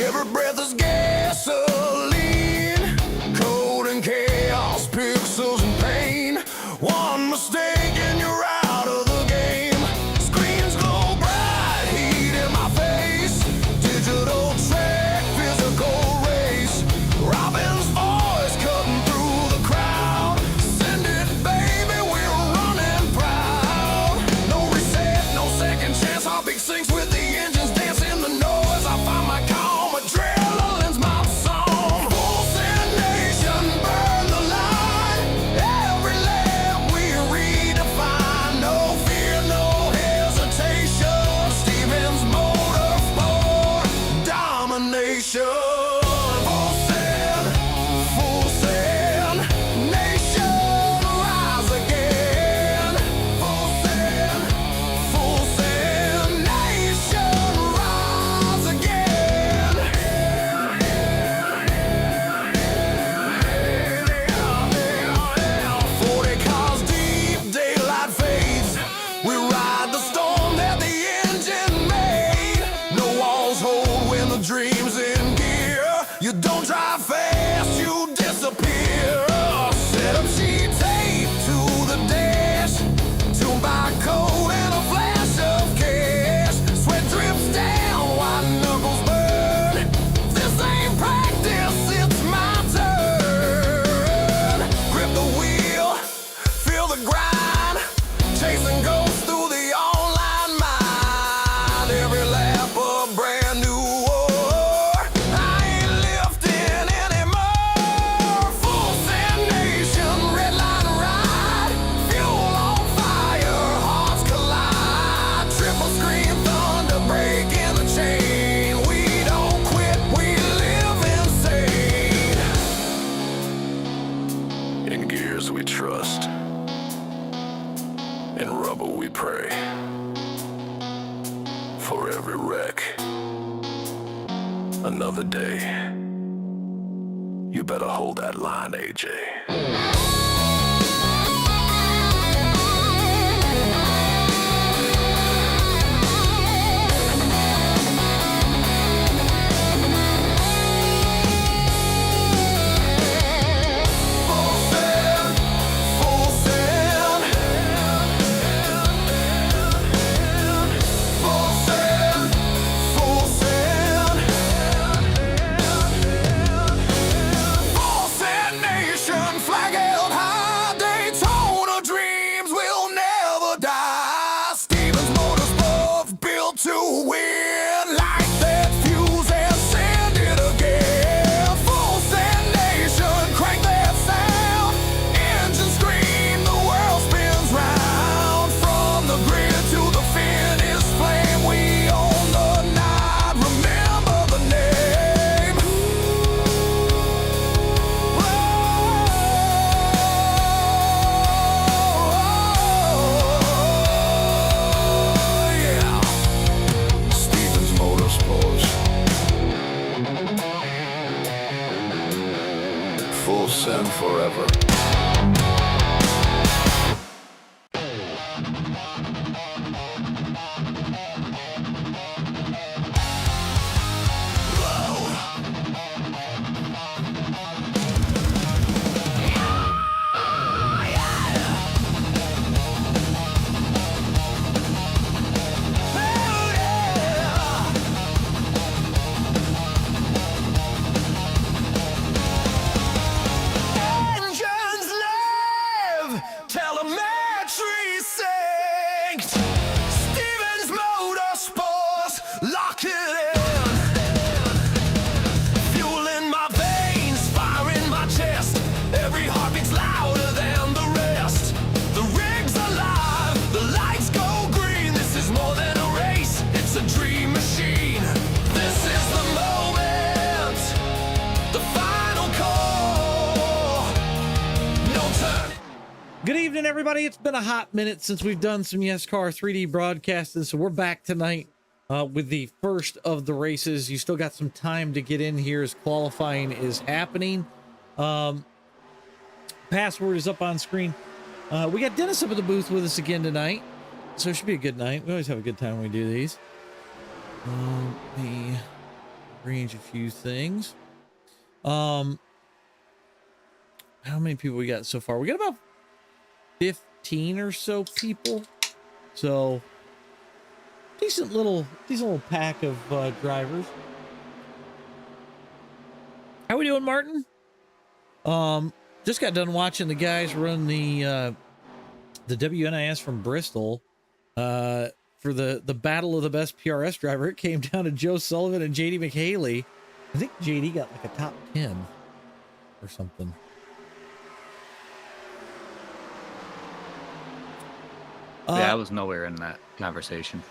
Every breath is gasoline, cold and chaos, pixels and pain. One mistake and you're out of the game. Screens glow bright, heat in my face. Digital track, physical race. Robin's voice cutting through the crowd. Send it, baby, we're running proud. No reset, no second chance. Heartbeat sinks with the engines dancing the noise. I find my calm, adrenaline's my song. Full send nation, burn the line. Every lap we redefine. No fear, no hesitation. Stevens Motorsport domination. Full send nation, rise again. Full send nation, rise again. 40 cars deep, daylight fades. We ride the storm that the engine made. No walls hold when the dream's in gear. You don't drive fast, you disappear. Set up sheet tape to the dash. Tuned by code and a flash of cash. Sweat drips down, white knuckles burn. This ain't practice, it's my turn. Grip the wheel, feel the grind. Chasing ghosts through the online mind. Every lap a brand new war. I ain't lifting anymore. Full send nation, red line ride. Fuel on fire, hearts collide. Triple screen thunder breaking the chain. We don't quit, we live insane. In gears we trust. In rubber we pray. For every wreck, another day. You better hold that line, AJ. Full send, full send. Full send, full send. Full send nation, flag held high. Daytona dreams will never die. Stevens Motorsports built to win. Light that fuse and send it again. Full send nation, crank that sound. Engine scream, the world spins round. From the grid to the finish flame, we own the night. Remember the name. Yeah. Stevens Motorsports. Full send forever. Engines live, telemetry synced. Stevens Motorsports, lock it in. Fuel in my veins, fire in my chest. Every heartbeat's louder than the rest. The rig's alive, the lights go green. This is more than a race, it's a dream machine. This is the moment, the final call. No turn. Good evening, everybody. It's been a hot minute since we've done some Yescar 3D broadcasting, so we're back tonight with the first of the races. You still got some time to get in here as qualifying is happening. Password is up on screen. We got Dennis up at the booth with us again tonight, so it should be a good night. We always have a good time when we do these. Let me arrange a few things. How many people we got so far? We got about 15 or so people. So decent little pack of drivers. How we doing, Martin? Just got done watching the guys run the WNIS from Bristol for the battle of the best PRS driver. It came down to Joe Sullivan and JD McHaley. I think JD got like a top 10 or something. Yeah, I was nowhere in that conversation.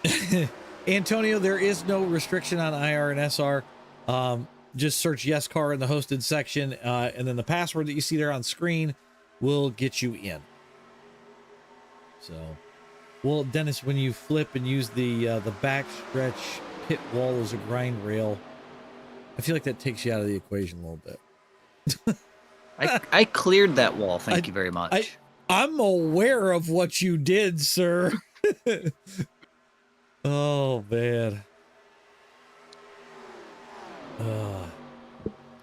Antonio, there is no restriction on IR and SR. Just search Yescar in the hosted section, and then the password that you see there on screen will get you in. So, well, Dennis, when you flip and use the backstretch pit wall as a grind rail, I feel like that takes you out of the equation a little bit. I cleared that wall. Thank you very much. I'm aware of what you did, sir. Oh, man.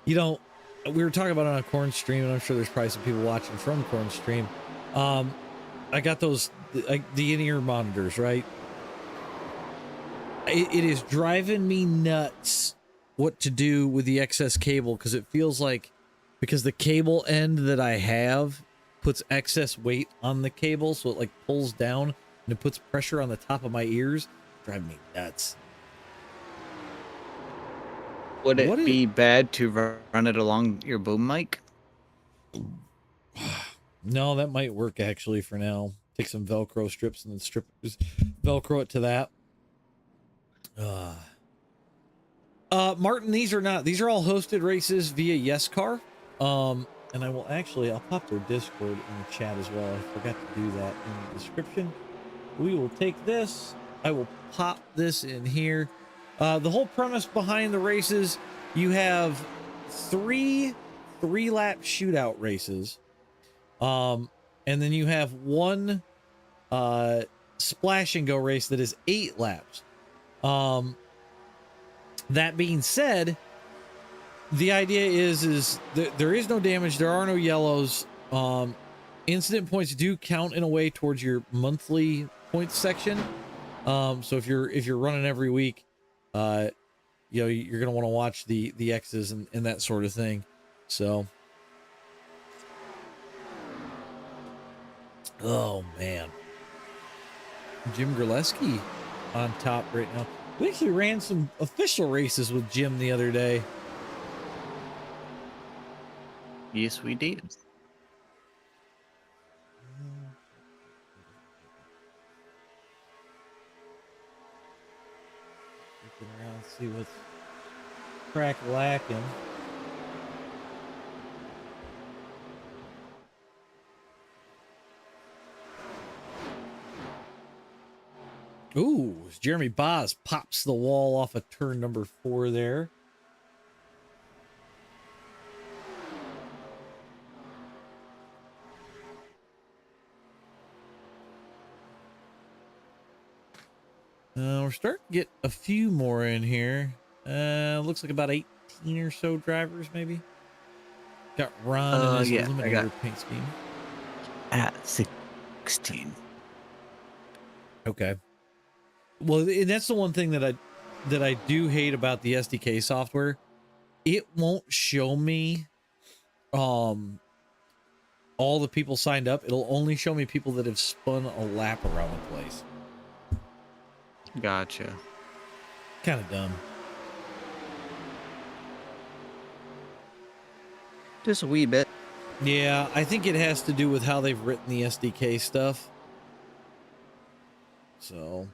You know, we were talking about it on a Corn stream, and I'm sure there's probably some people watching from Corn stream. I got those, the in-ear monitors, right? It is driving me nuts what to do with the excess cable, because it feels like, because the cable end that I have puts excess weight on the cable, so it like pulls down and it puts pressure on the top of my ears. Drive me nuts. Would it be bad to run it along your boom mic? No, that might work actually for now. Take some Velcro strips and then Velcro it to that. Martin, these are all hosted races via Yescar. And I will actually, I'll pop their Discord in the chat as well. I forgot to do that in the description. We will take this. I will pop this in here. The whole premise behind the races, you have three lap shootout races. And then you have one splash and go race that is 8 laps. That being said, the idea is there is no damage. There are no yellows. Incident points do count in a way towards your monthly points section. So if you're running every week, you know, you're going to want to watch the X's and that sort of thing. So, oh man, Jim Graleski on top right now. We actually ran some official races with Jim the other day. Yes, we did. Looking around, see what's crack-lacking. Ooh, Jeremy Boz pops the wall off of turn number 4 there. We're starting to get a few more in here. Looks like about 18 or so drivers, maybe. Got Ron and his Illuminator paint scheme. At 16. Okay. Well, and that's the one thing that I do hate about the SDK software. It won't show me all the people signed up. It'll only show me people that have spun a lap around the place. Gotcha. Kind of dumb. Just a wee bit. Yeah, I think it has to do with how they've written the SDK stuff. So.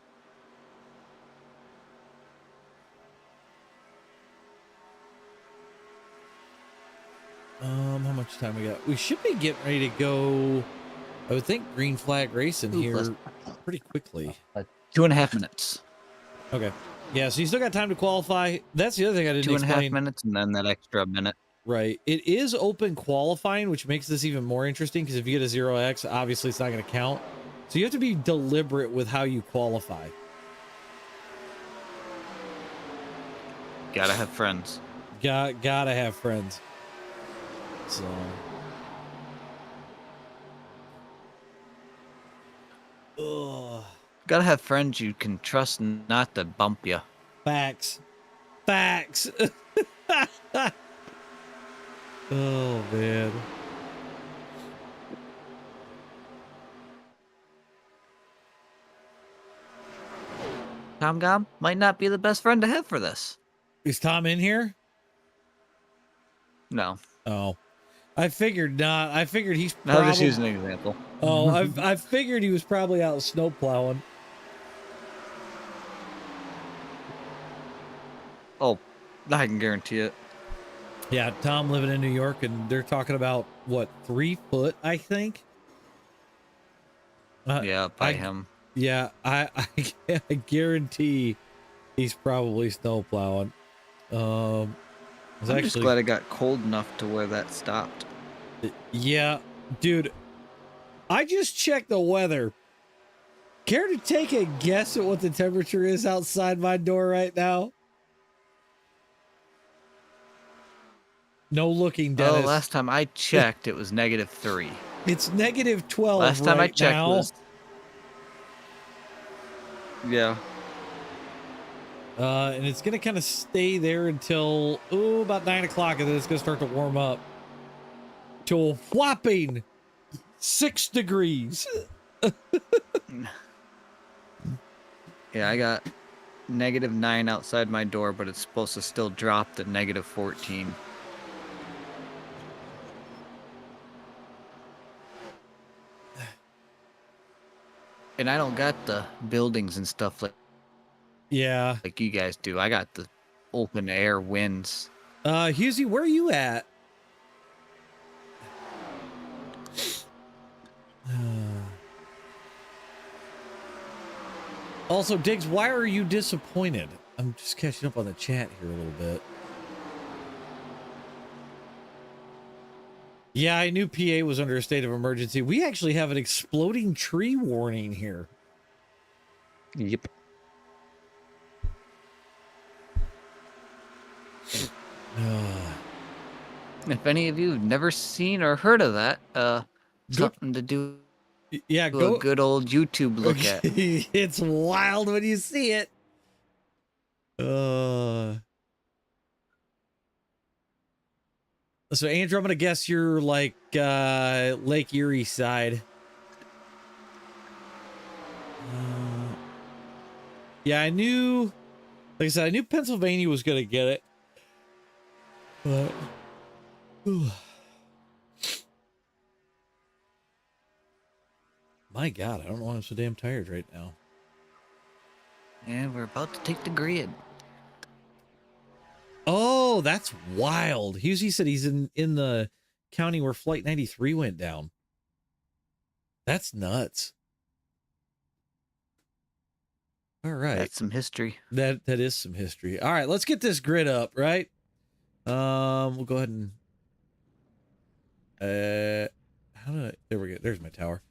How much time we got? We should be getting ready to go. I would think green flag racing here pretty quickly. 2.5 minutes. Okay. Yeah, so you still got time to qualify. That's the other thing I didn't explain. 2.5 minutes and then that extra minute. Right. It is open qualifying, which makes this even more interesting because if you get a 0x, obviously it's not going to count. So you have to be deliberate with how you qualify. Gotta have friends. Gotta have friends. So. Ugh. Gotta have friends you can trust not to bump you. Facts. Facts. Oh, man. Tom Gob might not be the best friend to have for this. Is Tom in here? No. Oh. I figured not. I figured he's No, probably... just use an example. Oh, I figured he was probably out snow plowing. Oh, I can guarantee it. Yeah, Tom living in New York, and they're talking about, what, 3 foot, I think? Yeah, by him. Yeah, I guarantee he's probably snow plowing. I'm just glad it got cold enough to where that stopped. Yeah, dude, I just checked the weather. Care to take a guess at what the temperature is outside my door right now? No looking, Dennis. Oh, last time I checked, it was -3. It's -12 Last time I checked now. was... Yeah. And it's going to kind of stay there until, about 9 o'clock, and then it's going to start to warm up to a whopping 6 degrees. Yeah, I got -9 outside my door, but it's supposed to still drop to -14. And I don't got the buildings and stuff like you guys do. I got the open air winds. Husey, where are you at? Also, Diggs, why are you disappointed? I'm just catching up on the chat here a little bit. Yeah, I knew PA was under a state of emergency. We actually have an exploding tree warning here. Yep. If any of you have never seen or heard of that, something to do. Yeah, go a good old YouTube look at. It's wild when you see it. So Andrew, I'm gonna guess you're like Lake Erie side. Yeah, I knew. Like I said, I knew Pennsylvania was gonna get it, but. My God, I don't know why I'm so damn tired right now. And we're about to take the grid. Oh, that's wild. Husey said he's in the county where Flight 93 went down. That's nuts. All right. That's some history. That is some history. All right, let's get this grid up, right? We'll go ahead and there we go. There's my tower.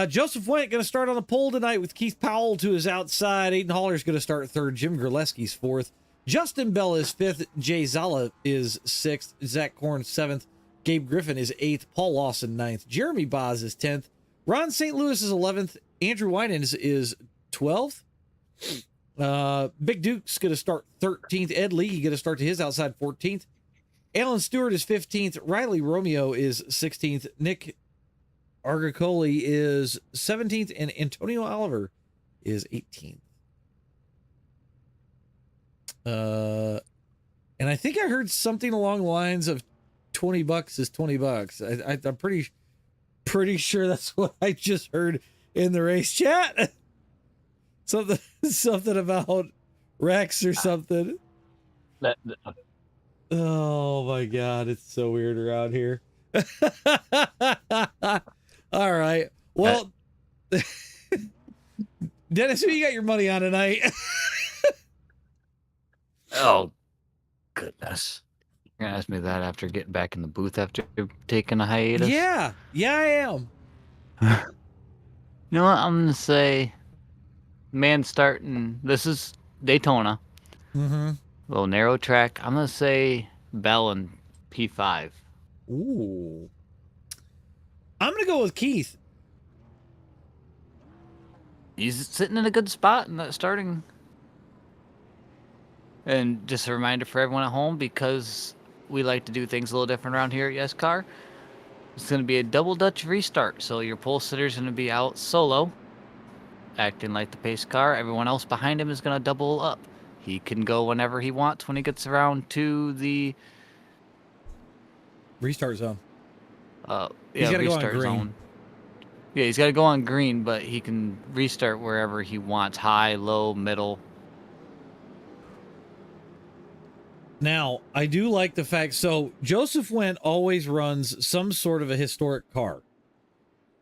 Joseph Went going to start on the pole tonight with Keith Powell to his outside. Aiden Haller's going to start third. Jim Graleski's fourth. Justin Bell is fifth. Jay Zala is sixth. Zach Korn seventh. Gabe Griffin is eighth. Paul Lawson ninth. Jeremy Boz is 10th. Ron St. Louis is 11th. Andrew Winans is 12th. Big Duke's going to start 13th. Ed Lee going to start to his outside 14th. Alan Stewart is 15th. Riley Romeo is 16th. Nick Argacoli is 17th. And Antonio Oliver is 18th. And I think I heard something along the lines of $20 is $20. I'm pretty sure that's what I just heard in the race chat. something about Rex or something. Oh my God, it's so weird around here. All right. Well, Dennis, who you got your money on tonight? Oh, goodness. You're gonna ask me that after getting back in the booth after taking a hiatus? Yeah, I am. You know what? I'm gonna say, man starting. This is Daytona. Mm-hmm. Little narrow track. I'm gonna say Bell and P5. Ooh. I'm gonna go with Keith. He's sitting in a good spot in that starting. And just a reminder for everyone at home, because we like to do things a little different around here at Yescar, it's going to be a double Dutch restart. So your pole sitter's going to be out solo, acting like the pace car. Everyone else behind him is going to double up. He can go whenever he wants when he gets around to the Restart zone. yeah, gotta go on restart green. zone. Yeah, he's got to go on green, but he can restart wherever he wants, high, low, middle. Now, I do like the fact, so Joseph Wendt always runs some sort of a historic car.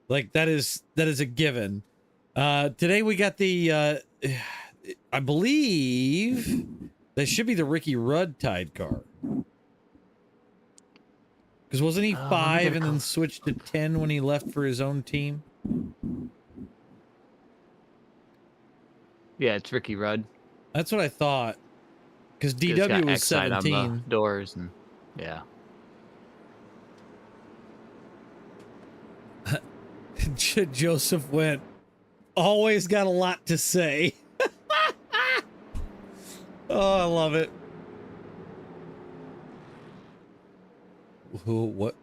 Like that is a given. Today we got the I believe that should be the Ricky Rudd tied car. Because wasn't he 5 and then switched to 10 when he left for his own team? Yeah, it's Ricky Rudd. That's what I thought. Because DW was 17. On the doors and yeah. Joseph Wendt always got a lot to say. Oh, I love it. What?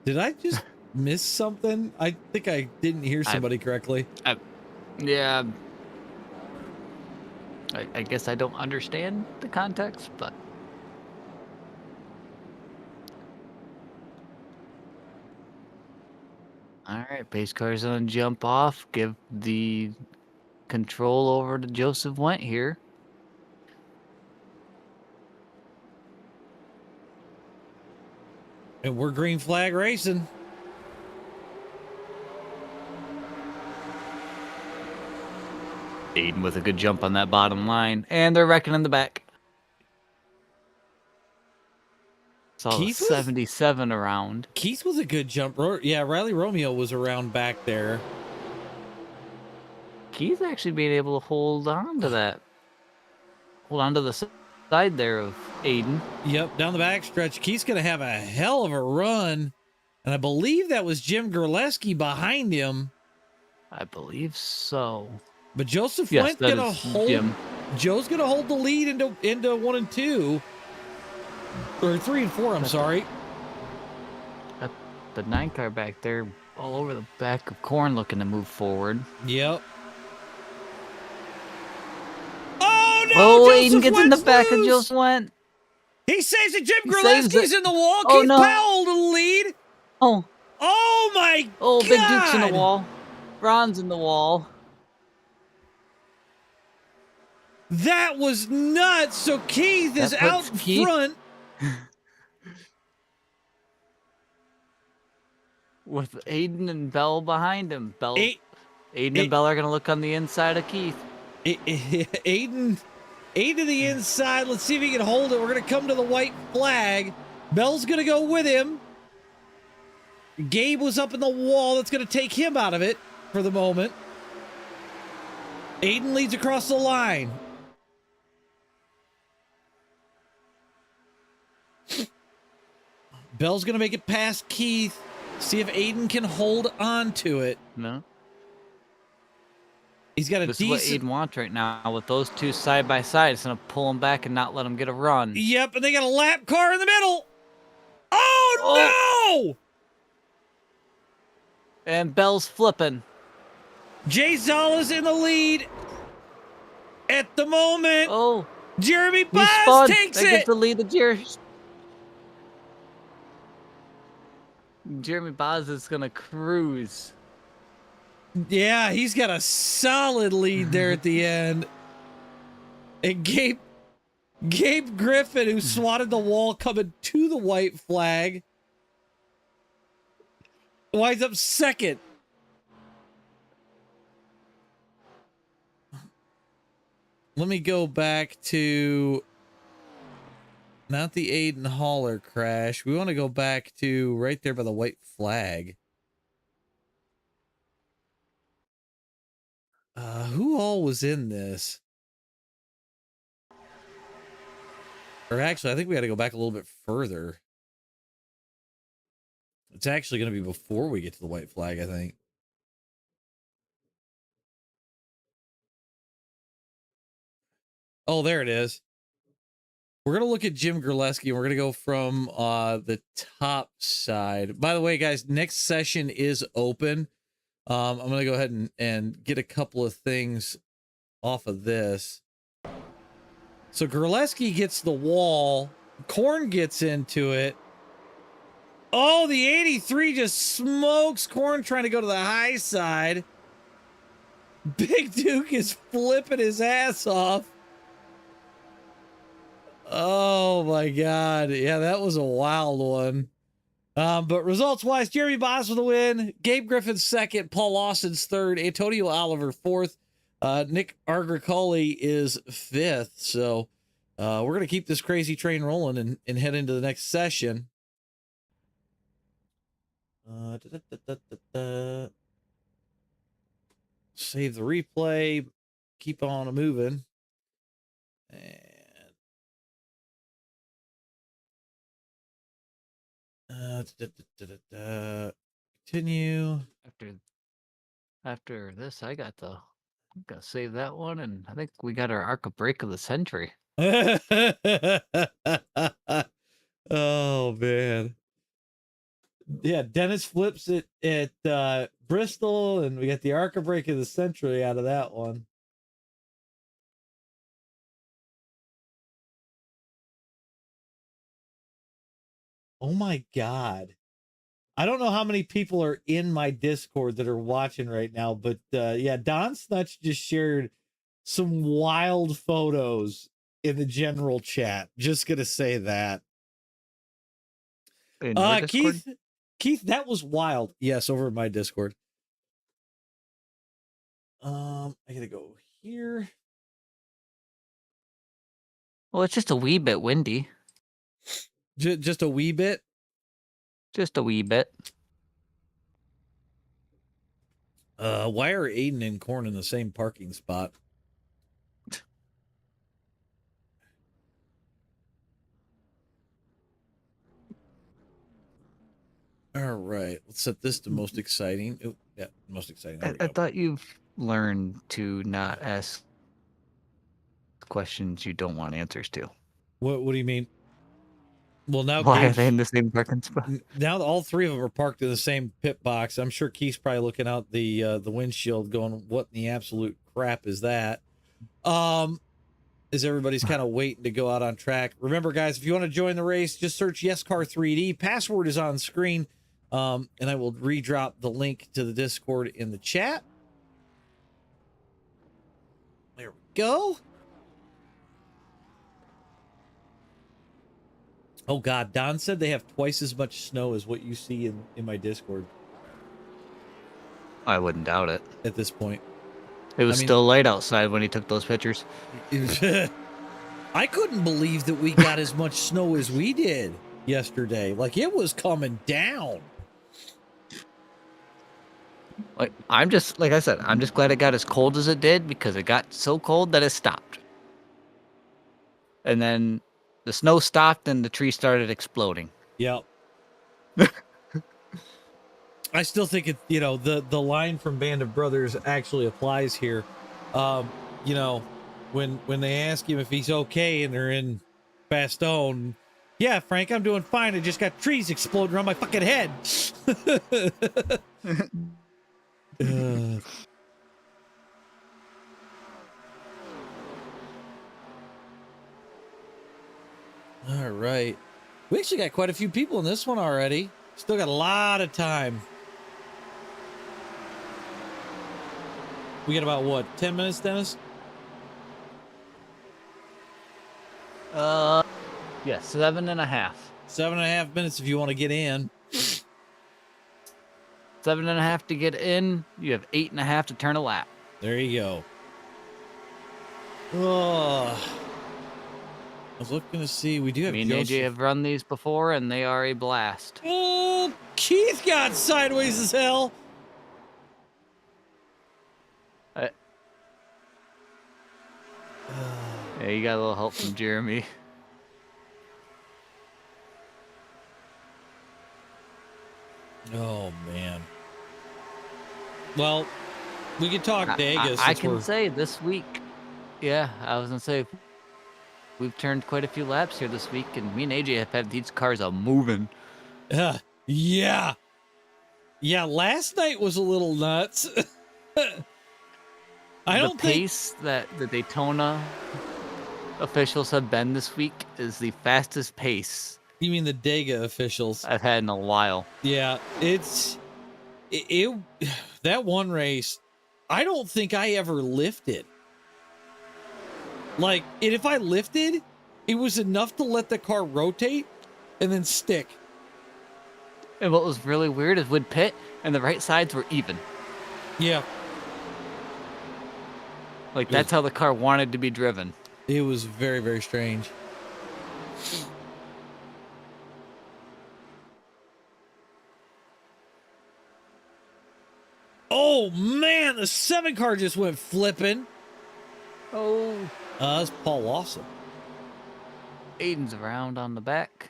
Did I just miss something? I think I didn't hear somebody correctly. Yeah. I guess I don't understand the context, but... Alright, pace car's gonna jump off, give the control over to Joseph Wendt here. And we're green flag racing. Aiden with a good jump on that bottom line, and they're wrecking in the back. Saw Keith 77 around. Keith was a good jump. Yeah, Riley Romeo was around back there. Keith actually being able to hold on to that. Hold on to the side there of Aiden. Yep, down the back stretch. Keith's going to have a hell of a run. And I believe that was Jim Gerleski behind him. I believe so. But Joseph Wendt going to hold. Jim. Joe's going to hold the lead into 1 and 2. Or 3 and 4, I'm sorry. Got the 9 car back there all over the back of corn looking to move forward. Yep. Oh, no! Oh, Joseph Aiden gets Wendt's in the back loose. of Joseph Wendt. He saves it. Jim Gerleski's in the wall. Oh, Keith no. Powell to the lead. Oh. Oh, my God. Oh, Big Duke's in the wall. Ron's in the wall. That was nuts. So Keith is out front. With Aiden and Bell behind him. Aiden and Bell are going to look on the inside of Keith. Aiden to the inside. Let's see if he can hold it. We're going to come to the white flag. Bell's going to go with him. Gabe was up in the wall. That's going to take him out of it for the moment. Aiden leads across the line. Bell's going to make it past Keith. See if Aiden can hold on to it. No. He's got a this decent... is what Aiden wants right now with those two side by side. It's going to pull him back and not let him get a run. Yep, and they got a lap car in the middle. Oh, no! And Bell's flipping. Jay Zala's in the lead at the moment. Oh. Jeremy Boz takes it. Gets the lead of Jeremy Boz is going to cruise. Yeah, he's got a solid lead there at the end. And Gabe Griffin, who swatted the wall coming to the white flag, winds up second. Let me go back to not the Aiden Haller crash. We want to go back to right there by the white flag. Who all was in this? Or actually, I think we got to go back a little bit further. It's actually going to be before we get to the white flag, I think. Oh, there it is. We're going to look at Jim Gerleski, and we're going to go from the top side. By the way, guys, next session is open. I'm going to go ahead and get a couple of things off of this. So Gerleski gets the wall. Korn gets into it. Oh, the 83 just smokes Korn trying to go to the high side. Big Duke is flipping his ass off. Oh my God. Yeah, that was a wild one. But results wise, Jeremy Boss with the win, Gabe Griffin second, Paul Lawson's third, Antonio Oliver fourth, Nick Agricoli is fifth. So we're going to keep this crazy train rolling and head into the next session. Save the replay, keep on moving, and continue. After this, I'm gonna save that one, and I think we got our arc of break of the century. Oh man. Yeah, Dennis flips it at Bristol, and we got the arc of break of the century out of that one. Oh my God. I don't know how many people are in my Discord that are watching right now, but yeah, Don Snutch just shared some wild photos in the general chat. Just gonna say that. In your Discord? Keith, that was wild. Yes, over in my Discord. I gotta go here. Well, it's just a wee bit windy. Just a wee bit. Just a wee bit. Why are Aiden and Korn in the same parking spot? All right, let's set this to most exciting. Oh, yeah, most exciting. There we I go. thought you've learned to not ask questions you don't want answers to. What do you mean? Well, now Why are Gabe's, they in the same parking spot? now all three of them are parked in the same pit box. I'm sure Keith's probably looking out the windshield, going, "What in the absolute crap is that?" As everybody's kind of waiting to go out on track. Remember, guys, if you want to join the race, just search Yescar 3D. Password is on screen, and I will redrop the link to the Discord in the chat. There we go. Oh God, Don said they have twice as much snow as what you see in my Discord I wouldn't doubt it. at this point. It was still light outside when he took those pictures. I couldn't believe that we got as much snow as we did yesterday. Like, it was coming down. Like I said, I'm just glad it got as cold as it did, because it got so cold that it stopped. And then the snow stopped and the tree started exploding. Yep. I still think it, the line from Band of Brothers actually applies here. When they ask him if he's okay and they're in Bastogne, yeah, Frank, I'm doing fine. I just got trees exploding around my fucking head. All right. We actually got quite a few people in this one already. Still got a lot of time. We got about, what, 10 minutes, Dennis? Yeah, 7.5. 7.5 minutes if you want to get in. 7.5 to get in. You have 8.5 to turn a lap. There you go. Oh, I was looking to see. We do have. Me and AJ have run these before, and they are a blast. Oh, Keith got sideways as hell. Yeah, you got a little help from Jeremy. Oh, man. Well, we could talk Dega I since can we're... say this week, yeah, I was gonna say we've turned quite a few laps here this week, and me and AJ have had these cars a moving. Yeah. Yeah, last night was a little nuts. I don't think... pace that the Daytona officials have been this week is the fastest pace You mean the Dega officials? I've had in a while. Yeah, it that one race, I don't think I ever lifted. Like, and if I lifted, it was enough to let the car rotate and then stick. And what was really weird is we'd pit and the right sides were even. Yeah. Like, that's how the car wanted to be driven. It was very, very strange. Oh, man, the 7 car just went flipping. Oh. That's Paul Lawson. Aiden's around on the back.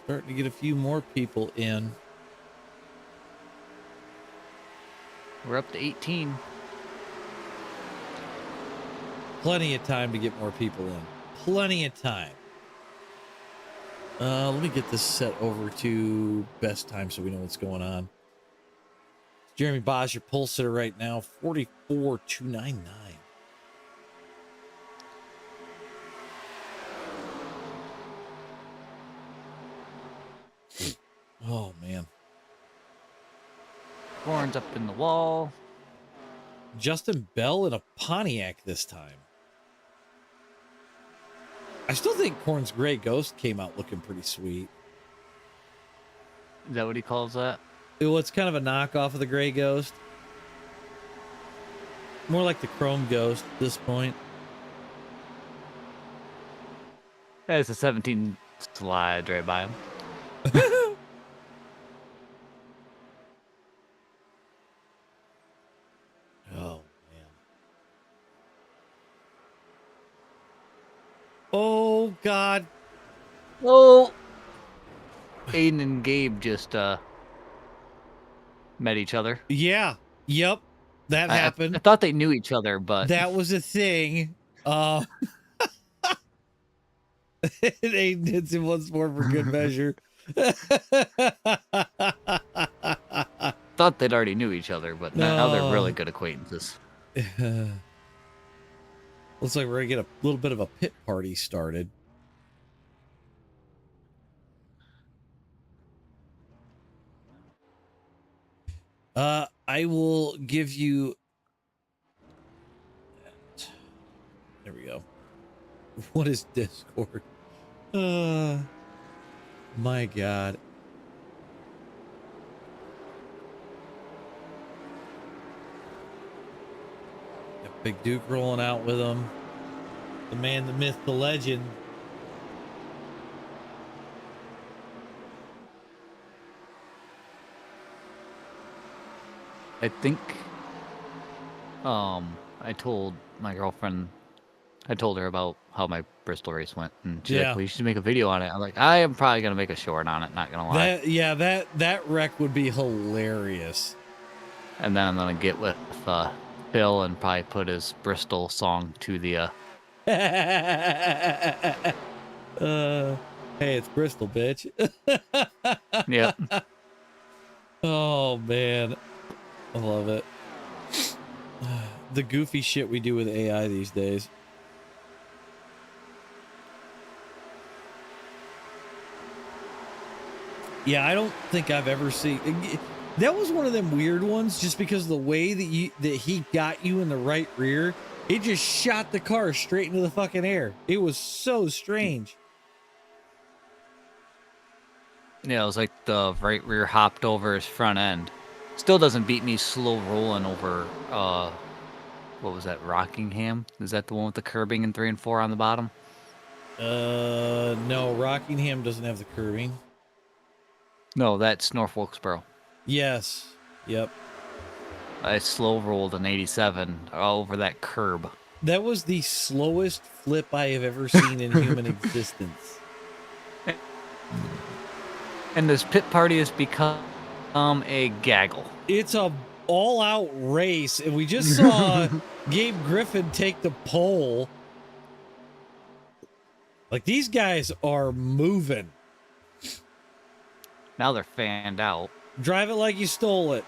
Starting to get a few more people in. We're up to 18. Plenty of time to get more people in. Plenty of time. Let me get this set over to best time so we know what's going on. Jeremy Boz, your pole sitter right now, 44,299. Oh, man. Horns up in the wall. Justin Bell in a Pontiac this time. I still think Korn's Gray Ghost came out looking pretty sweet. Is that what he calls that? Well, it's kind of a knockoff of the Gray Ghost. More like the Chrome Ghost at this point. That's a 17 slide right by him. Oh, man. Oh, God. Oh! Aiden and Gabe just met each other. Yeah. Yep. That happened. I thought they knew each other, but... That was a thing. Aiden hits him once more for good measure. Thought they'd already knew each other, but now they're really good acquaintances. Looks like we're gonna get a little bit of a pit party started. I will give you... There we go. What is Discord? My God. Got Big Duke rolling out with him. The man, the myth, the legend. I think I told my girlfriend, I told her about how my Bristol race went, and she's like, well, you should make a video on it. I'm like, I am probably gonna make a short on it, not gonna lie. That wreck would be hilarious. And then I'm gonna get with Phil and probably put his Bristol song to the hey, it's Bristol, bitch. Yep. Oh, man. I love it. The goofy shit we do with AI these days. Yeah, I don't think I've ever seen... That was one of them weird ones, just because of the way that he got you in the right rear. It just shot the car straight into the fucking air. It was so strange. Yeah, it was like the right rear hopped over his front end. Still doesn't beat me slow rolling over, what was that, Rockingham? Is that the one with the curbing in 3 and 4 on the bottom? No, Rockingham doesn't have the curving. No, that's North Wilkesboro. Yes. Yep. I slow rolled an 87 all over that curb. That was the slowest flip I have ever seen in human existence. And this pit party has become a gaggle. It's a all-out race, and we just saw Gabe Griffin take the pole. Like, these guys are moving. Now they're fanned out. Drive it like you stole it.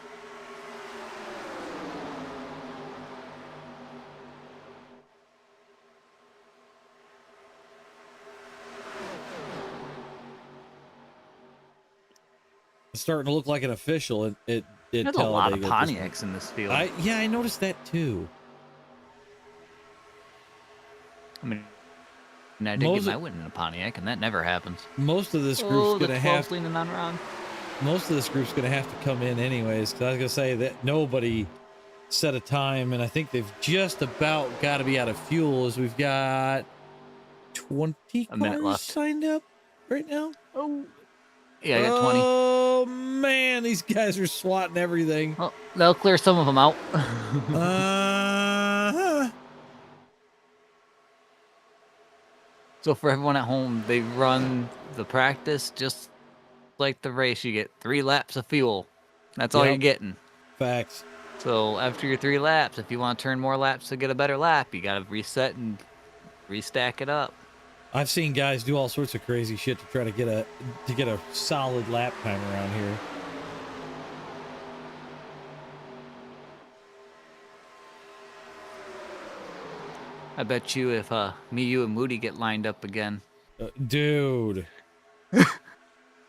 It's starting to look like an official at There's a lot of Pontiacs in this field. Yeah, I noticed that too. I mean, I did get my win in a Pontiac, and that never happens. Most of this group's gonna have leaning on Ron. Most of this group's gonna have to come in anyways. Because I was gonna say that nobody set a time, and I think they've just about got to be out of fuel. As we've got 20 minute cars left. signed up right now. Oh, yeah, I got 20. Oh man, these guys are swatting everything. Well, they'll clear some of them out. So for everyone at home, they run the practice just like the race. You get 3 laps of fuel. That's all you're getting. Facts. So after your 3 laps, if you want to turn more laps to get a better lap, you got to reset and restack it up. I've seen guys do all sorts of crazy shit to try to get a solid lap time around here. I bet you if me, you, and Moody get lined up again. Dude.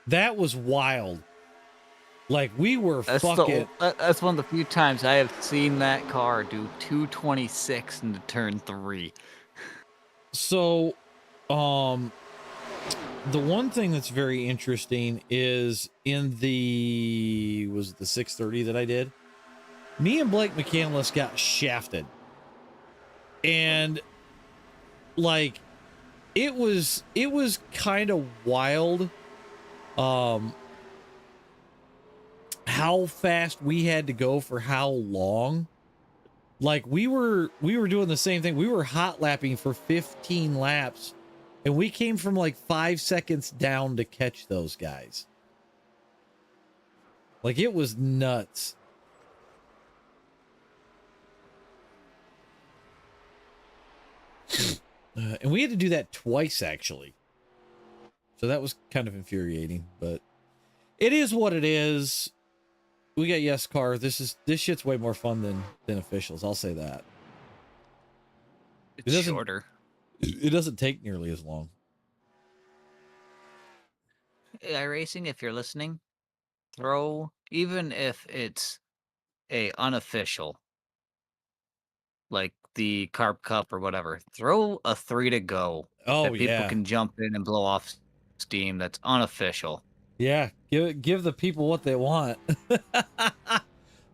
That was wild. Like, we were That's fucking... That's one of the few times I have seen that car do 226 into turn 3. So, the one thing that's very interesting is in the... Was it the 630 that I did? Me and Blake McCandless got shafted. And, like, it was kind of wild how fast we had to go for how long. Like, we were doing the same thing. We were hot lapping for 15 laps, and we came from like 5 seconds down to catch those guys. Like, it was nuts. And we had to do that twice, actually. So that was kind of infuriating, but it is what it is. We got Yescar. This shit's way more fun than officials. I'll say that. It's shorter. It doesn't take nearly as long. Hey, iRacing, if you're listening, throw, even if it's a unofficial, like the Carb Cup or whatever, throw a 3 to go. Oh, that people can jump in and blow off steam. That's unofficial. Yeah, give the people what they want.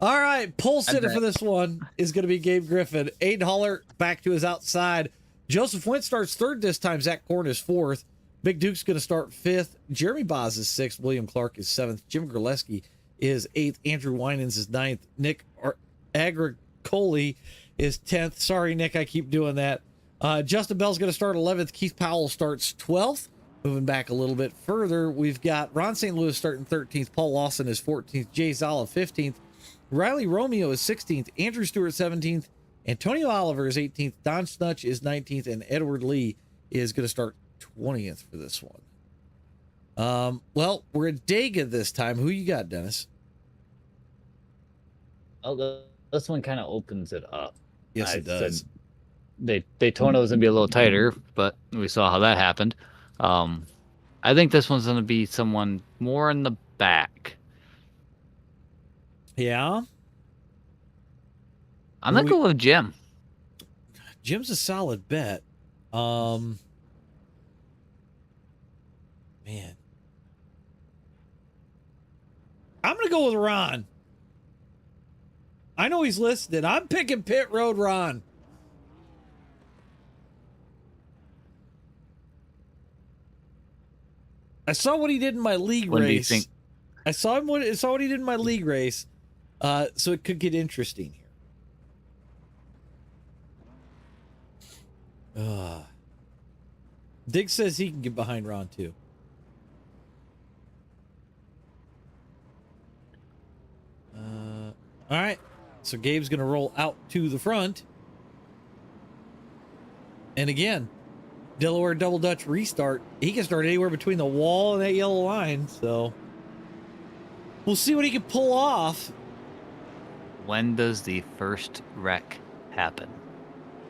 All right, pole sitter for this one is going to be Gabe Griffin. Aiden Haller back to his outside. Joseph Wentz starts 3rd this time. Zach Korn is 4th. Big Duke's going to start 5th. Jeremy Boz is 6th. William Clark is 7th. Jim Graleski is 8th. Andrew Winans is 9th. Nick Agricoli is 10th. Sorry, Nick, I keep doing that. Justin Bell's going to start 11th. Keith Powell starts 12th. Moving back a little bit further, we've got Ron St. Louis starting 13th. Paul Lawson is 14th. Jay Zala 15th. Riley Romeo is 16th. Andrew Stewart 17th. Antonio Oliver is 18th. Don Snutch is 19th. And Edward Lee is going to start 20th for this one. Well, we're at Dega this time. Who you got, Dennis? Oh, this one kind of opens it up. Yes, it does. Daytona was going to be a little tighter, but we saw how that happened. I think this one's going to be someone more in the back. Yeah? I'm going to go with Jim. Jim's a solid bet. Man. I'm going to go with Ron. I know he's listed. I'm picking Pit Road Ron. I saw what he did in my league race. I saw what he did in my league race, So it could get interesting here. Dig says he can get behind Ron too. All right. So Gabe's going to roll out to the front. And again, Delaware double Dutch restart. He can start anywhere between the wall and that yellow line. So we'll see what he can pull off. When does the first wreck happen?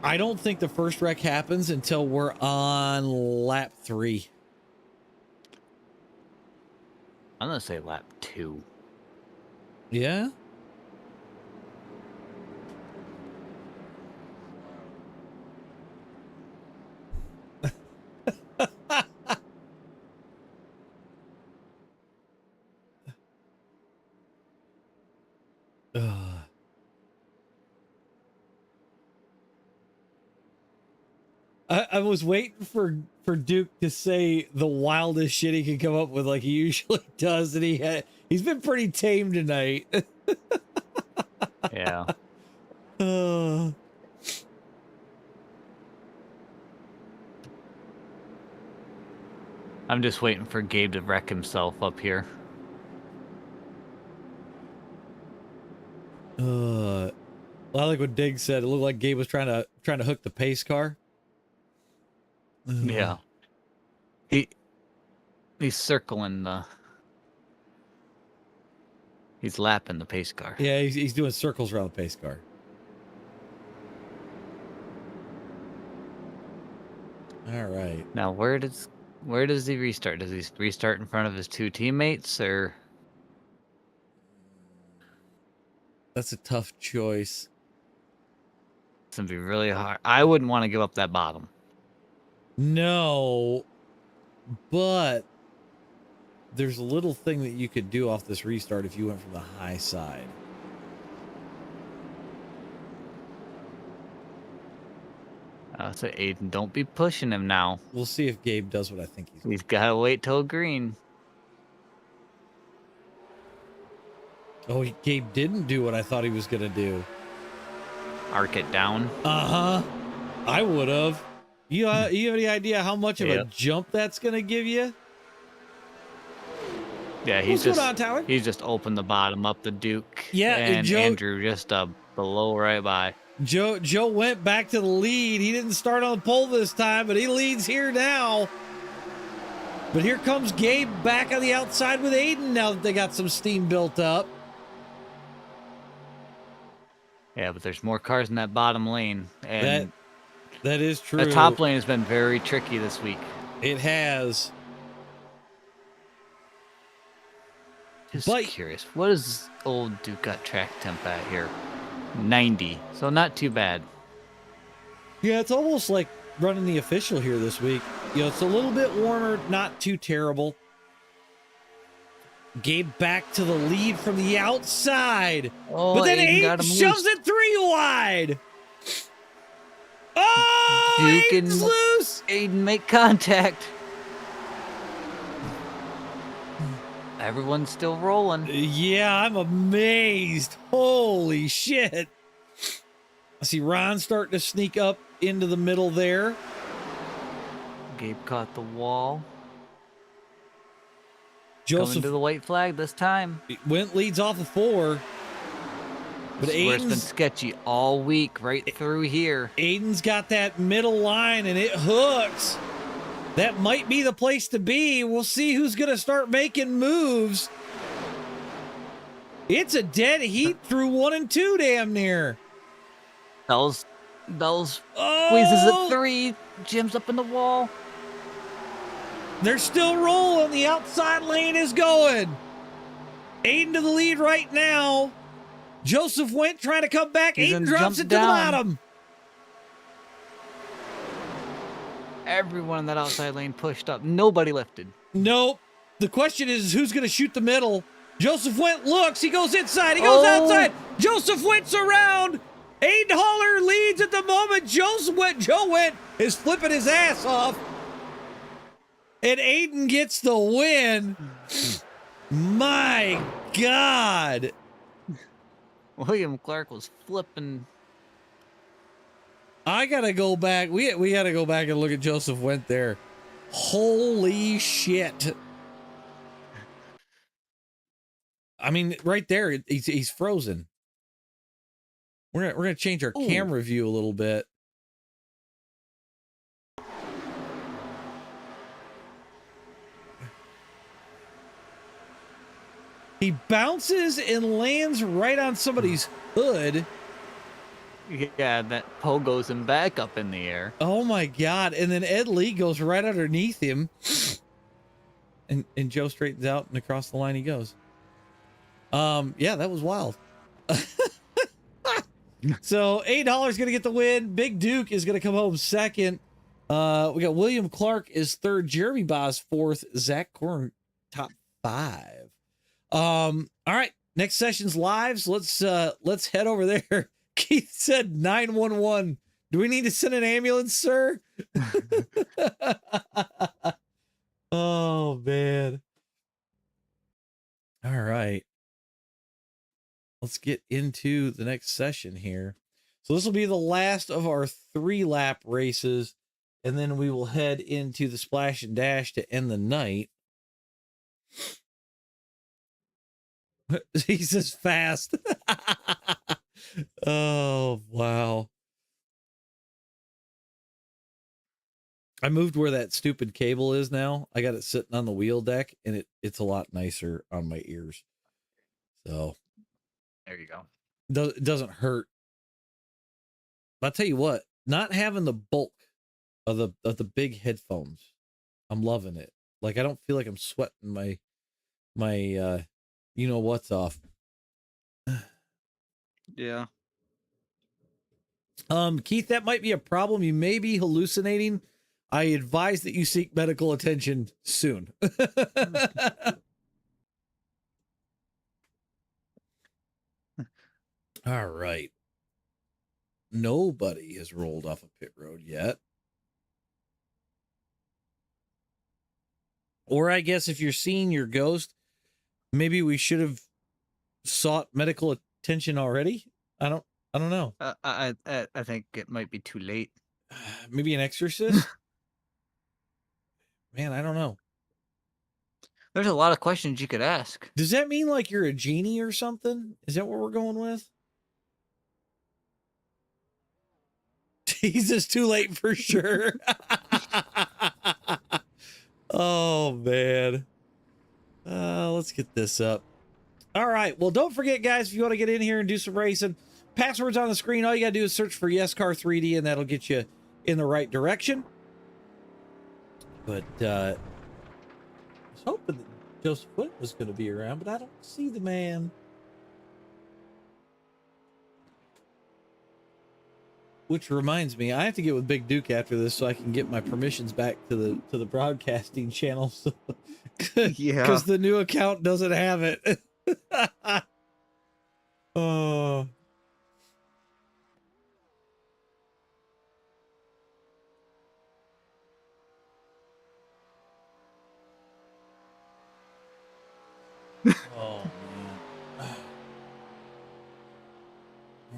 I don't think the first wreck happens until we're on lap 3. I'm going to say lap 2. Yeah? I was waiting for Duke to say the wildest shit he could come up with like he usually does, and he's been pretty tame tonight. Yeah. I'm just waiting for Gabe to wreck himself up here. Well, I like what Dig said. It looked like Gabe was trying to hook the pace car. Yeah. He's circling the... He's lapping the pace car. Yeah, he's doing circles around the pace car. All right. Now, where does he restart? Does he restart in front of his 2 teammates, or... That's a tough choice. It's going to be really hard. I wouldn't want to give up that bottom. No, but there's a little thing that you could do off this restart if you went from the high side. So Aiden, don't be pushing him now. We'll see if Gabe does what I think He's got to wait till green. Oh, Gabe didn't do what I thought he was going to do. Arc it down. Uh-huh. I would have. You have any idea how much of a jump that's going to give you? Yeah, What's going on, Tyler? He's just opened the bottom up the Duke. Yeah, and Andrew just below right by. Joe went back to the lead. He didn't start on the pole this time, but he leads here now. But here comes Gabe back on the outside with Aiden now that they got some steam built up. Yeah, but there's more cars in that bottom lane. And that is true. The top lane has been very tricky this week. It has. Just curious, what is old Duke got track temp at here? 90, so not too bad. Yeah, it's almost like running the official here this week. You know, it's a little bit warmer, not too terrible. Gabe back to the lead from the outside. Oh, but then Aiden shoves it 3 wide. Oh, Duke Aiden's loose. Aiden make contact. Everyone's still rolling. Yeah, I'm amazed. Holy shit. I see Ron starting to sneak up into the middle there. Gabe caught the wall. Joseph coming to the white flag this time. Went leads off of 4. But Aiden's been sketchy all week right through here. Aiden's got that middle line and it hooks. That might be the place to be. We'll see who's going to start making moves. It's a dead heat through 1 and 2 damn near. Bells squeezes at 3. Jim's up in the wall. They're still rolling. The outside lane is going. Aiden to the lead right now. Joseph went trying to come back. Aiden drops it to the bottom. Everyone in that outside lane pushed up. Nobody lifted. Nope. The question is who's going to shoot the middle. Joseph Went looks. He goes inside. He goes outside. Joseph Went's around. Aiden Holler leads at the moment. Joe Went is flipping his ass off. And Aiden gets the win. My God. William Clark was flipping. I gotta go back. We gotta go back and look at Joseph went there. Holy shit! I mean, right there, he's frozen. We're gonna change our camera view a little bit. He bounces and lands right on somebody's hood. Yeah, that pole goes him back up in the air. Oh my god! And then Ed Lee goes right underneath him, and Joe straightens out and across the line he goes. Yeah, that was wild. So $8 gonna get the win. Big Duke is gonna come home second. We got William Clark is third, Jeremy Boz fourth, Zach Korn top 5. All right, next session's lives. Let's head over there. Keith said 911. Do we need to send an ambulance, sir? Oh man. All right. Let's get into the next session here. So this will be the last of our 3-lap races, and then we will head into the splash and dash to end the night. He says fast. Oh, wow. I moved where that stupid cable is now. I got it sitting on the wheel deck, and it's a lot nicer on my ears. So there you go. It doesn't hurt. But I'll tell you what, not having the bulk of the big headphones, I'm loving it. Like I don't feel like I'm sweating my you know what's off. Yeah. Keith, that might be a problem. You may be hallucinating. I advise that you seek medical attention soon. All right. Nobody has rolled off a pit road yet. Or I guess if you're seeing your ghost, maybe we should have sought medical attention already. I don't know. I think it might be too late. Maybe an exorcist? Man, I don't know. There's a lot of questions you could ask. Does that mean like you're a genie or something? Is that what we're going with? Jesus, too late for sure. Oh, man. Let's get this up. All right. Well, don't forget, guys, if you want to get in here and do some racing, password's on the screen. All you got to do is search for Yescar 3D, and that'll get you in the right direction. But I was hoping that Joseph Wood was going to be around, but I don't see the man. Which reminds me, I have to get with Big Duke after this so I can get my permissions back to the broadcasting channel. So, Yeah, because the new account doesn't have it. Oh. Oh man.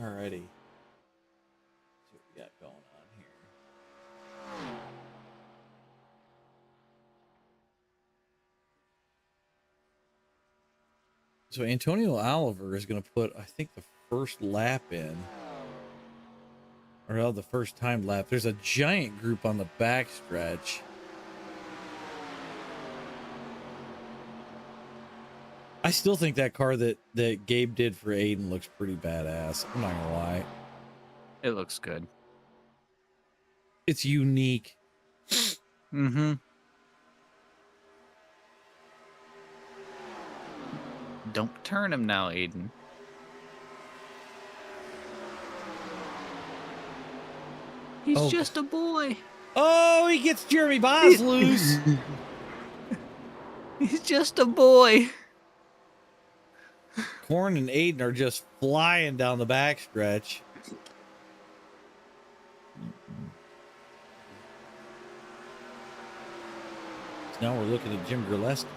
Alrighty. See what we got going on here. So Antonio Oliver is going to put, I think, the first lap in. Or the first time lap. There's a giant group on the backstretch. I still think that car that Gabe did for Aiden looks pretty badass. I'm not gonna lie. it looks good. It's unique. Mm-hmm. Don't turn him now, Aiden. He's just a boy. Oh, he gets Jeremy Boz loose. He's just a boy. Corn and Aiden are just flying down the backstretch. So now we're looking at Jim Gillespie.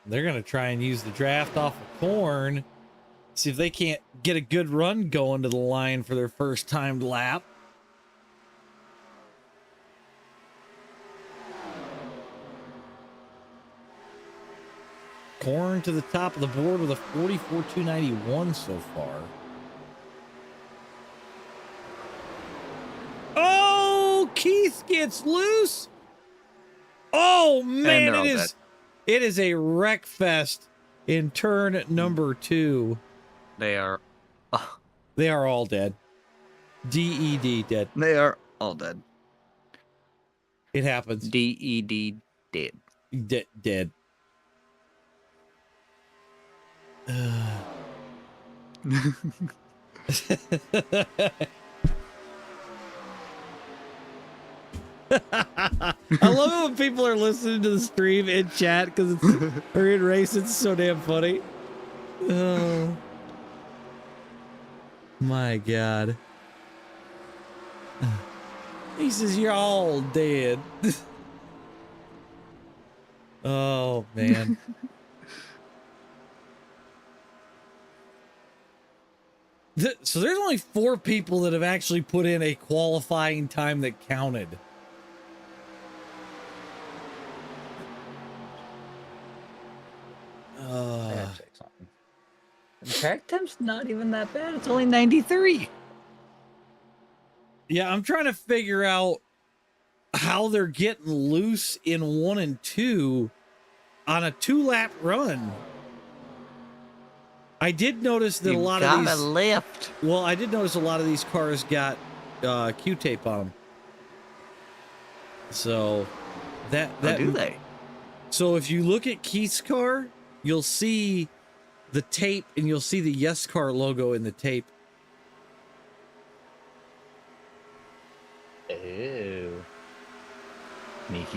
They're going to try and use the draft off of corn. See if they can't get a good run going to the line for their first timed lap. Corn to the top of the board with a 44.291 so far. Oh, Keith gets loose. Oh man, it is a wreck fest in turn number 2. They are all dead. DED dead. They are all dead. It happens. DED dead. Dead. I love it when people are listening to the stream in chat because it's or in race. It's so damn funny. Oh my god. He says you're all dead. Oh man. So there's only 4 people that have actually put in a qualifying time that counted. The track time's not even that bad. It's only 93. Yeah, I'm trying to figure out how they're getting loose in 1 and 2 on a 2-lap run. I did notice that a lot of these lift. Well, I did notice a lot of these cars got Q-tape on them. So that do they? So if you look at Keith's car, you'll see the tape and you'll see the Yescar logo in the tape. Oh.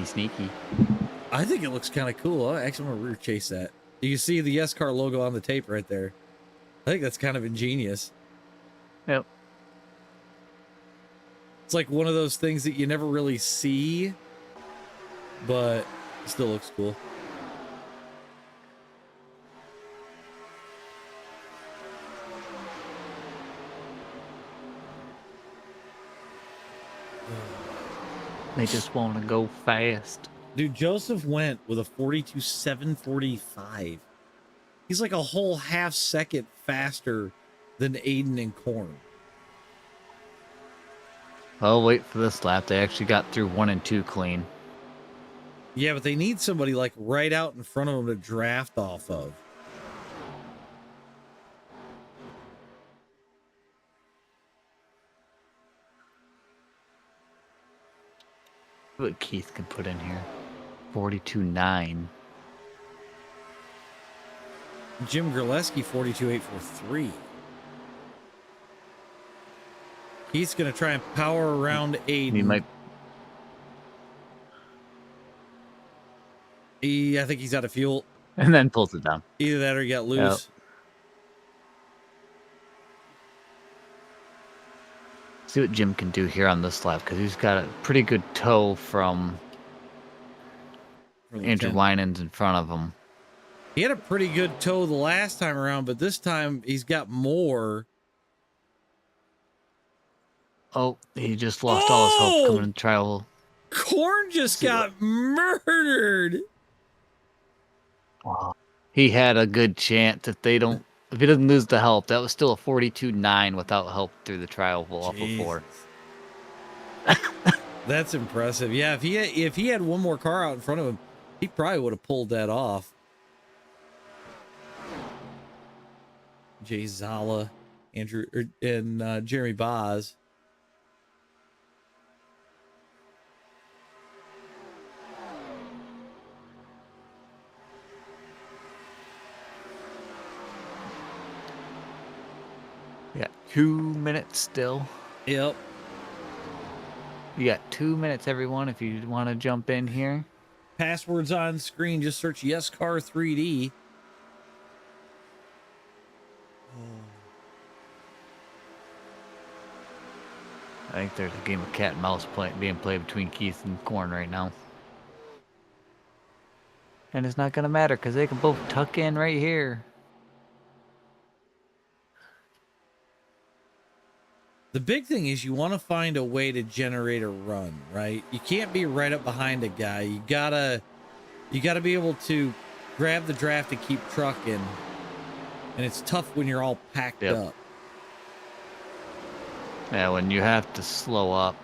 Sneaky. I think it looks kind of cool. Actually, I'm gonna rear chase that. You can see the Yescar logo on the tape right there. I think that's kind of ingenious. Yep. It's like one of those things that you never really see, but it still looks cool. They just want to go fast. Dude, Joseph went with a 42.745. He's like a whole half second faster than Aiden and Korn. I'll wait for this lap. They actually got through 1 and 2 clean. Yeah, but they need somebody like right out in front of them to draft off of. What Keith can put in here. 42.9. Jim Graleski, 42.843. He's going to try and power around Aiden. He might. I think he's out of fuel. And then pulls it down. Either that or he got loose. Yep. See what Jim can do here on this lap, because he's got a pretty good toe from Andrew Winans in front of him. He had a pretty good toe the last time around, but this time he's got more. Oh, he just lost all his hope coming in trial. Korn just got murdered. Wow. He had a good chance if he doesn't lose the help. That was still a 42.9 without help through the trial off of 4. That's impressive. Yeah, if he had one more car out in front of him, he probably would have pulled that off. Jay Zala, Andrew, and Jeremy Boz. Yeah, 2 minutes still. Yep. You got 2 minutes, everyone, if you want to jump in here. Passwords on screen. Just search Yescar 3D. I think there's a game of cat and mouse being played between Keith and Korn right now. And it's not going to matter because they can both tuck in right here. The big thing is you want to find a way to generate a run, right? You can't be right up behind a guy. You gotta be able to grab the draft and keep trucking. And it's tough when you're all packed up. Yeah, when you have to slow up.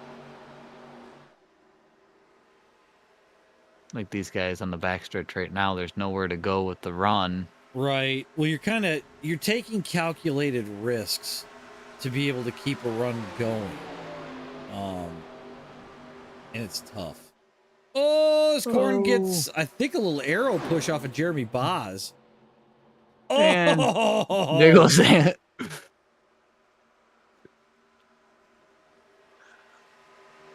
Like these guys on the backstretch right now, there's nowhere to go with the run. Right. Well, you're taking calculated risks to be able to keep a run going. And it's tough. Oh, this corn gets, I think, a little arrow push off of Jeremy Boz. And Oh, there goes that.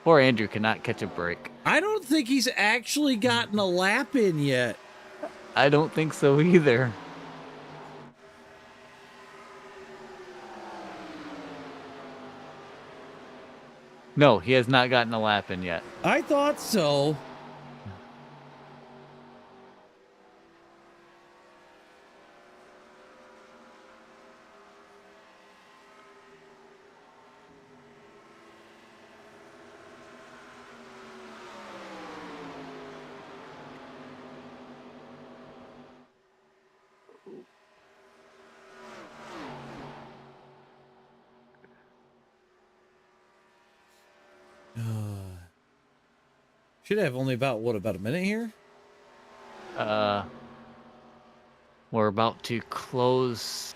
Poor Andrew cannot catch a break. I don't think he's actually gotten a lap in yet. I don't think so either. No, he has not gotten a lap in yet. I thought so. Should have only about a minute here? We're about to close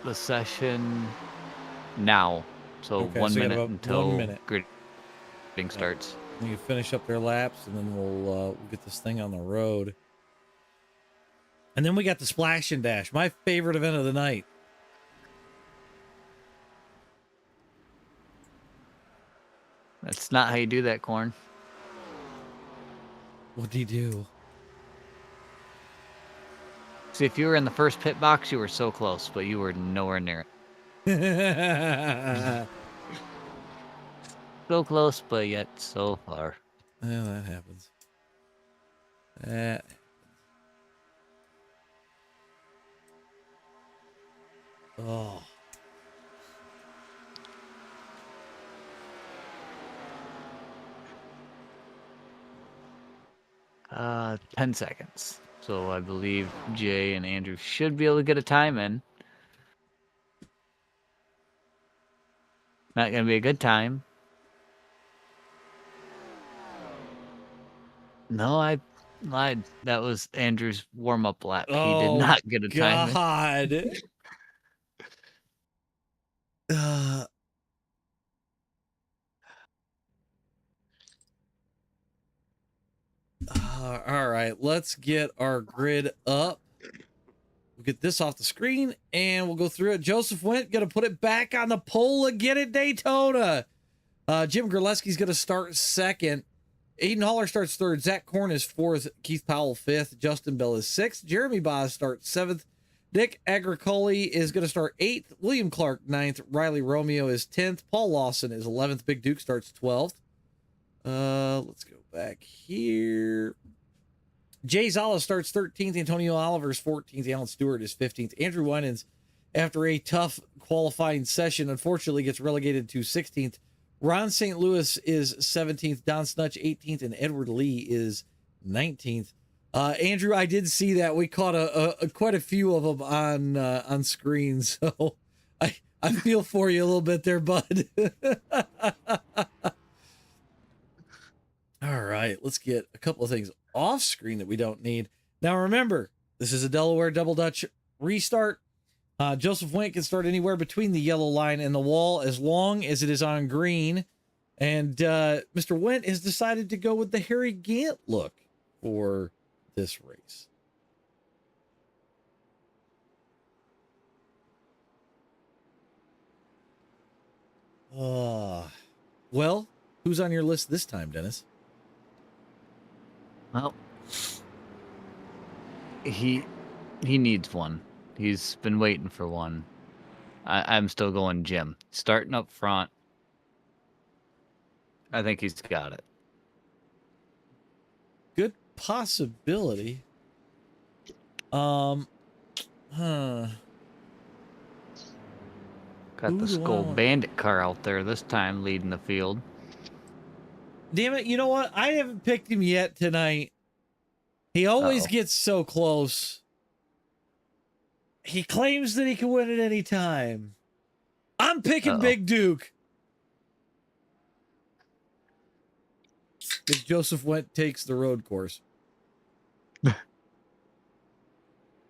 the session now. So Okay, 1 so we got minute about until 1 minute. grading starts. You can finish up their laps, and then we'll get this thing on the road. And then we got the Splash and Dash, my favorite event of the night. That's not how you do that, Corn. What'd he do? See, if you were in the first pit box, you were so close, but you were nowhere near it. So close, but yet so far. Yeah, that happens. Oh. 10 seconds. So I believe Jay and Andrew should be able to get a time in. Not going to be a good time. No, I lied. That was Andrew's warm-up lap. Oh, he did not get a time in. God. All right, let's get our grid up. We'll get this off the screen and we'll go through it. Joseph Went gonna put it back on the pole again at Daytona. Jim Grleski's gonna start second. Aiden Haller starts third. Zach Korn is fourth. Keith Powell fifth. Justin Bell is sixth. Jeremy Boz starts seventh. Nick Agricoli is going to start eighth. William Clark ninth. Riley Romeo is 10th. Paul Lawson is 11th. Big Duke starts 12th. Let's go back here. Jay Zala starts 13th. Antonio Oliver is 14th. Alan Stewart is 15th. Andrew Winans, after a tough qualifying session, unfortunately gets relegated to 16th. Ron St. Louis is 17th. Don Snutch 18th. And Edward Lee is 19th. Andrew, I did see that. We caught quite a few of them on screen, so I feel for you a little bit there, bud. All right, let's get a couple of things off screen that we don't need. Now, remember, this is a Delaware Double Dutch restart. Joseph Wink can start anywhere between the yellow line and the wall as long as it is on green. And Mr. Went has decided to go with the Harry Gant look for this race. Well, who's on your list this time, Dennis? Well, he needs one. He's been waiting for one. I'm still going Jim. Starting up front. I think he's got it. Good possibility. Huh. Got Who the do I Skull want? Bandit car out there this time leading the field. Damn it, you know what? I haven't picked him yet tonight. He always Uh-oh. gets so close. He claims that he can win at any time. I'm picking Uh-oh. Big Duke. If Joseph Went takes the road course.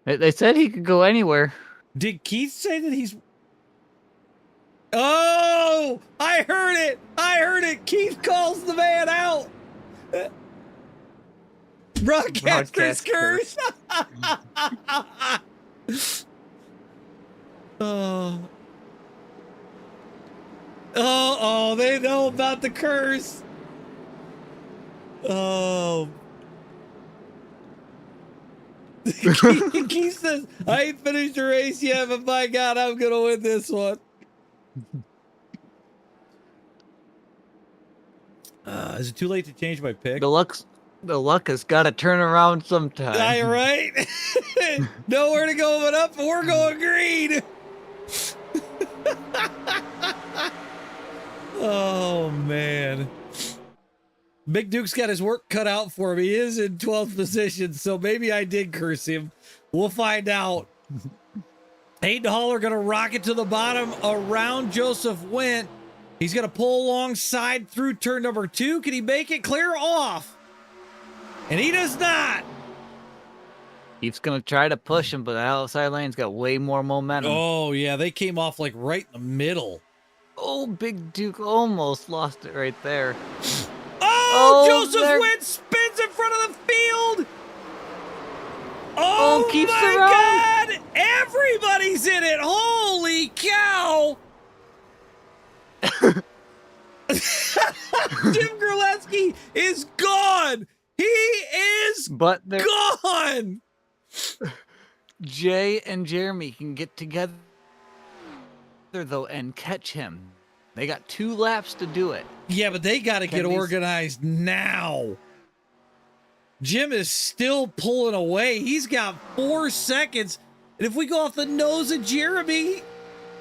They said he could go anywhere. Did Keith say that he's... Oh, I heard it. I heard it. Keith calls the man out. Broadcaster's curse. Oh. Oh, they know about the curse. Oh. Keith says, I ain't finished the race yet, but by God, I'm going to win this one. Is it too late to change my pick? The luck has got to turn around sometime. Are you right? Nowhere to go but up, and we're going green. Oh, man. Big Duke's got his work cut out for him. He is in 12th position, so maybe I did curse him. We'll find out. Hayden Haller going to rocket to the bottom around Joseph Went. He's going to pull alongside through turn number 2. Can he make it clear off? And he does not. Keith's going to try to push him, but the outside lane's got way more momentum. Oh, yeah. They came off like right in the middle. Oh, Big Duke almost lost it right there. Oh, Joseph Went spins in front of the field. Oh, keeps my the road. God. Everybody's in it. Holy cow. Jim Graleski is gone. He is gone. Jay and Jeremy can get together, though, and catch him. They got 2 laps to do it. Yeah, but they got to get organized now. Jim is still pulling away. He's got 4 seconds. And if we go off the nose of Jeremy,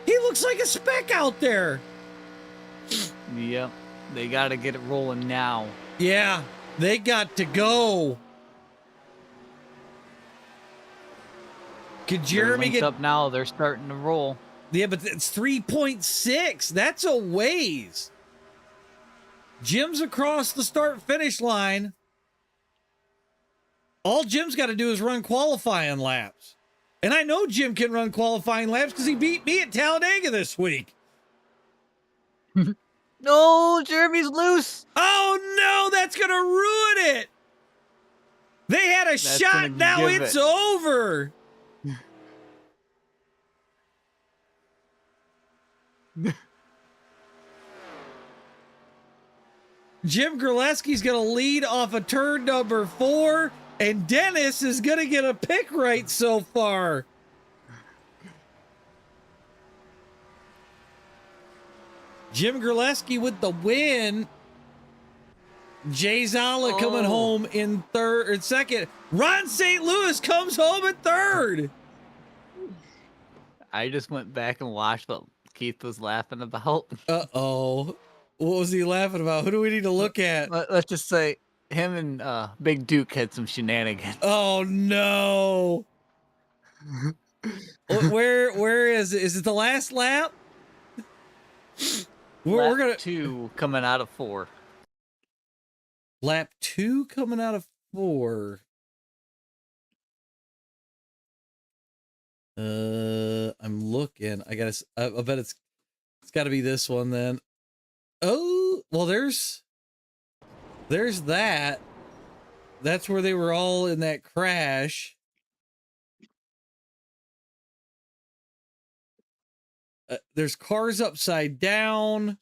he looks like a speck out there. Yep. They got to get it rolling now. Yeah, they got to go. Could Jeremy get up now? They're starting to roll. Yeah, but it's 3.6. That's a ways. Jim's across the start-finish line. All Jim's got to do is run qualifying laps. And I know Jim can run qualifying laps because he beat me at Talladega this week. No, Jeremy's loose. Oh, no, that's going to ruin it. They had a shot. Now it's over. Jim Graleski's going to lead off of turn number 4, and Dennis is going to get a pick right so far. Jim Graleski with the win. Jay Zala coming home in second. Ron St. Louis comes home in third. I just went back and watched what Keith was laughing about. Uh-oh. What was he laughing about? Who do we need to look at? Let's just say him and Big Duke had some shenanigans. Oh, no. Where is it? Is it the last lap? We're gonna 2 coming out of 4. Lap 2 coming out of 4. I'm looking. I bet it's got to be this one then. Oh, well, there's that. That's where they were all in that crash. There's cars upside down.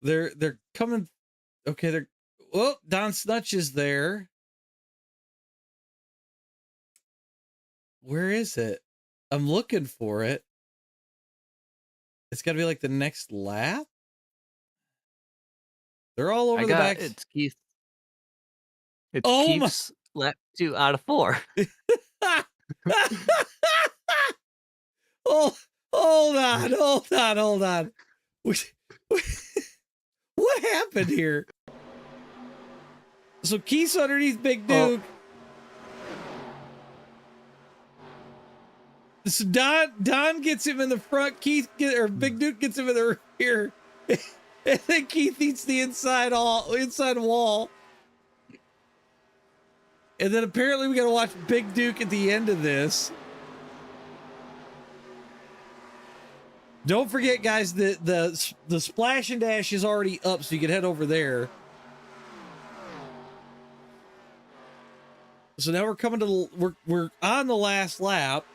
They're coming. Okay, Don Snutch is there. Where is it? I'm looking for it. It's got to be like the next lap. They're all over I the got back. it's Keith. It's Oh my- Keith's lap 2 out of 4. Oh, hold on. What happened here? So Keith's underneath Big Duke. So Don gets him in the front. Big Duke gets him in the rear, and then Keith eats the inside wall. And then apparently we got to watch Big Duke at the end of this. Don't forget, guys, the splash and dash is already up, so you can head over there. So now we're coming to we're on the last lap.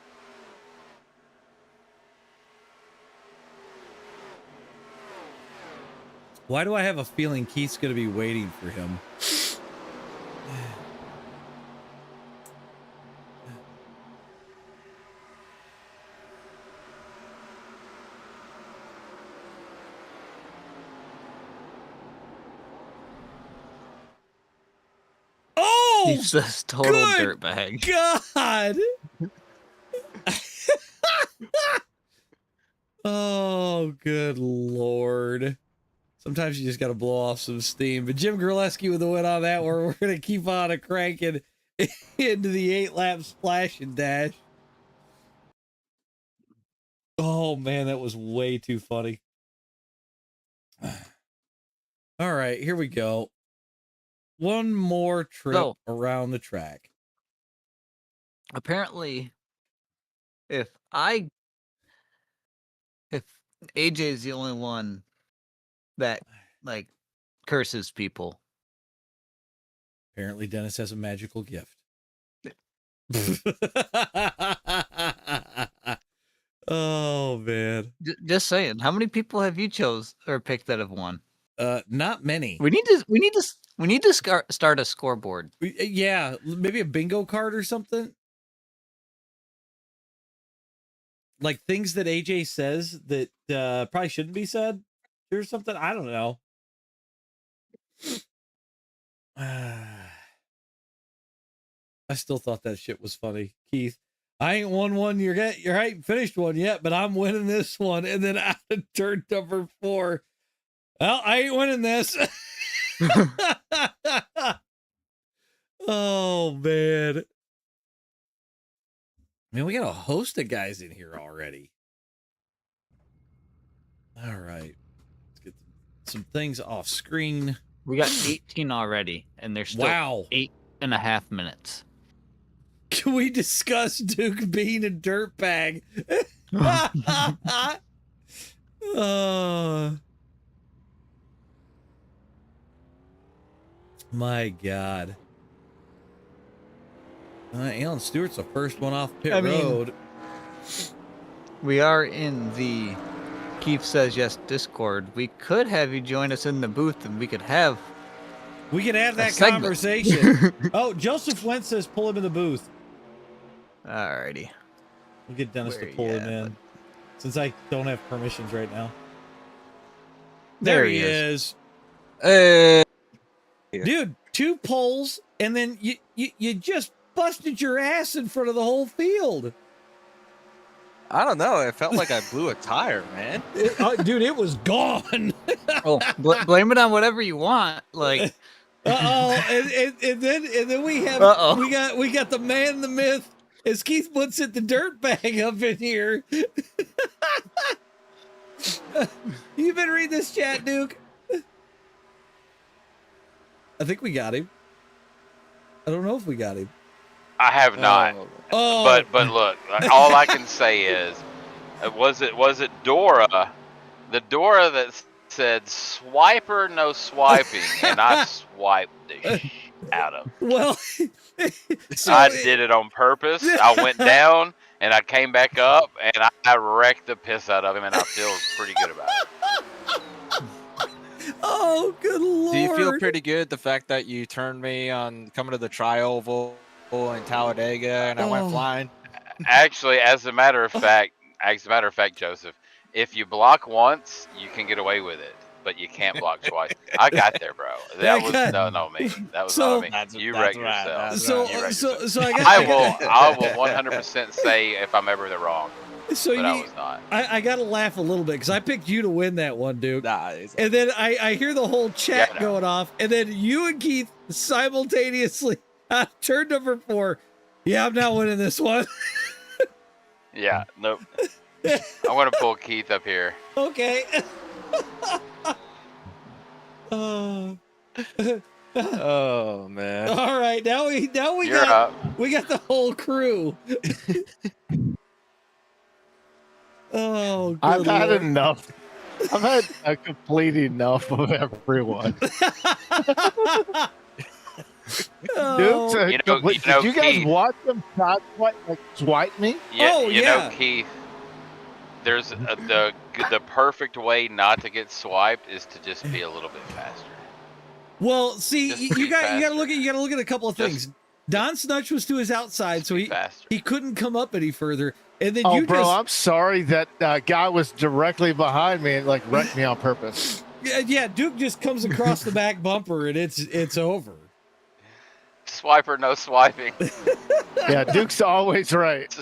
Why do I have a feeling Keith's going to be waiting for him? Oh, He's this total dirtbag. God. Oh, good Lord. Sometimes you just got to blow off some steam. But Jim Grilleski with the win on that, where we're going to keep on cranking into the 8-lap splash and dash. Oh, man, that was way too funny. All right, here we go. One more trip around the track. Apparently, if AJ is the only one that like curses people. Apparently Dennis has a magical gift. Oh man. Just saying, how many people have you chose or picked that have won? Not many. We need to start a scoreboard. Yeah, maybe a bingo card or something. Like things that AJ says that probably shouldn't be said or something. I don't know. I still thought that shit was funny, Keith. I ain't won one. You ain't finished one yet, but I'm winning this one. And then out of turn number 4, well, I ain't winning this. Oh man. Man, we got a host of guys in here already. All right. Let's get some things off screen. We got 18 already, and there's still 8.5 minutes. Can we discuss Duke being a dirtbag? Oh. My God. Alan Stewart's the first one off pit road. We are in the Keith Says Yes Discord. We could have you join us in the booth, and we could have that conversation. Oh, Joseph Wentz says pull him in the booth. Alrighty. We'll get Dennis to pull him in. Since I don't have permissions right now. There he is. Dude, 2 poles, and then you just busted your ass in front of the whole field. I don't know. It felt like I blew a tire, man. Dude, it was gone. Blame it on whatever you want. Like, and then we have we got the man, the myth, as Keith puts it, the dirt bag up in here. You been reading this chat, Duke? I think we got him. I don't know if we got him. I have not. Oh. But look, all I can say is, was it Dora? The Dora that said "swiper, no swiping," and I swiped the shit out of it. Well, I did it on purpose. I went down and I came back up and I wrecked the piss out of him, and I feel pretty good about it. Oh, good Lord. Do you feel pretty good the fact that you turned me on coming to the Tri-Oval in Talladega and I went flying? Actually, as a matter of fact, Joseph, if you block once, you can get away with it. but you can't block twice. I got there, bro. That was no me. That was not me. You wrecked yourself. So I got. I will 100% say if I'm ever wrong. So but I was not. I got to laugh a little bit because I picked you to win that one, Duke. Nah, and then I hear the whole chat going off, and then you and Keith simultaneously turn number 4. Yeah, I'm not winning this one. Yeah, nope. I'm gonna pull Keith up here. Okay. Oh man. All right, now we You're got up. we got the whole crew. Oh, I've had Lord. enough. I've had a complete enough of everyone. Oh. Dude, did you guys Keith, watch them swipe me? Oh, you yeah. know, Keith. There's the perfect way not to get swiped is to just be a little bit faster. Well, see, Just you got to faster. look at a couple of things. Don Snutch was to his outside, so he couldn't come up any further. And then I'm sorry that guy was directly behind me and like wrecked me on purpose. Yeah, Duke just comes across the back bumper and it's over. Swiper, no swiping. Yeah, Duke's always right.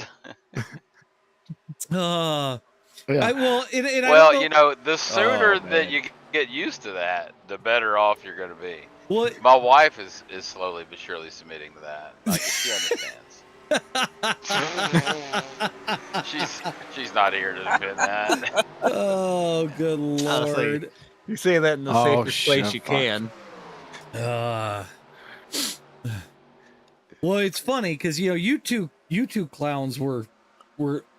Yeah. Well, you know, the sooner that you get used to that, the better off you're going to be. Well, my wife is slowly but surely submitting to that. Like, she understands. she's not here to defend that. Oh, good Lord! You say that in the safest place you can. Well, it's funny because you two clowns were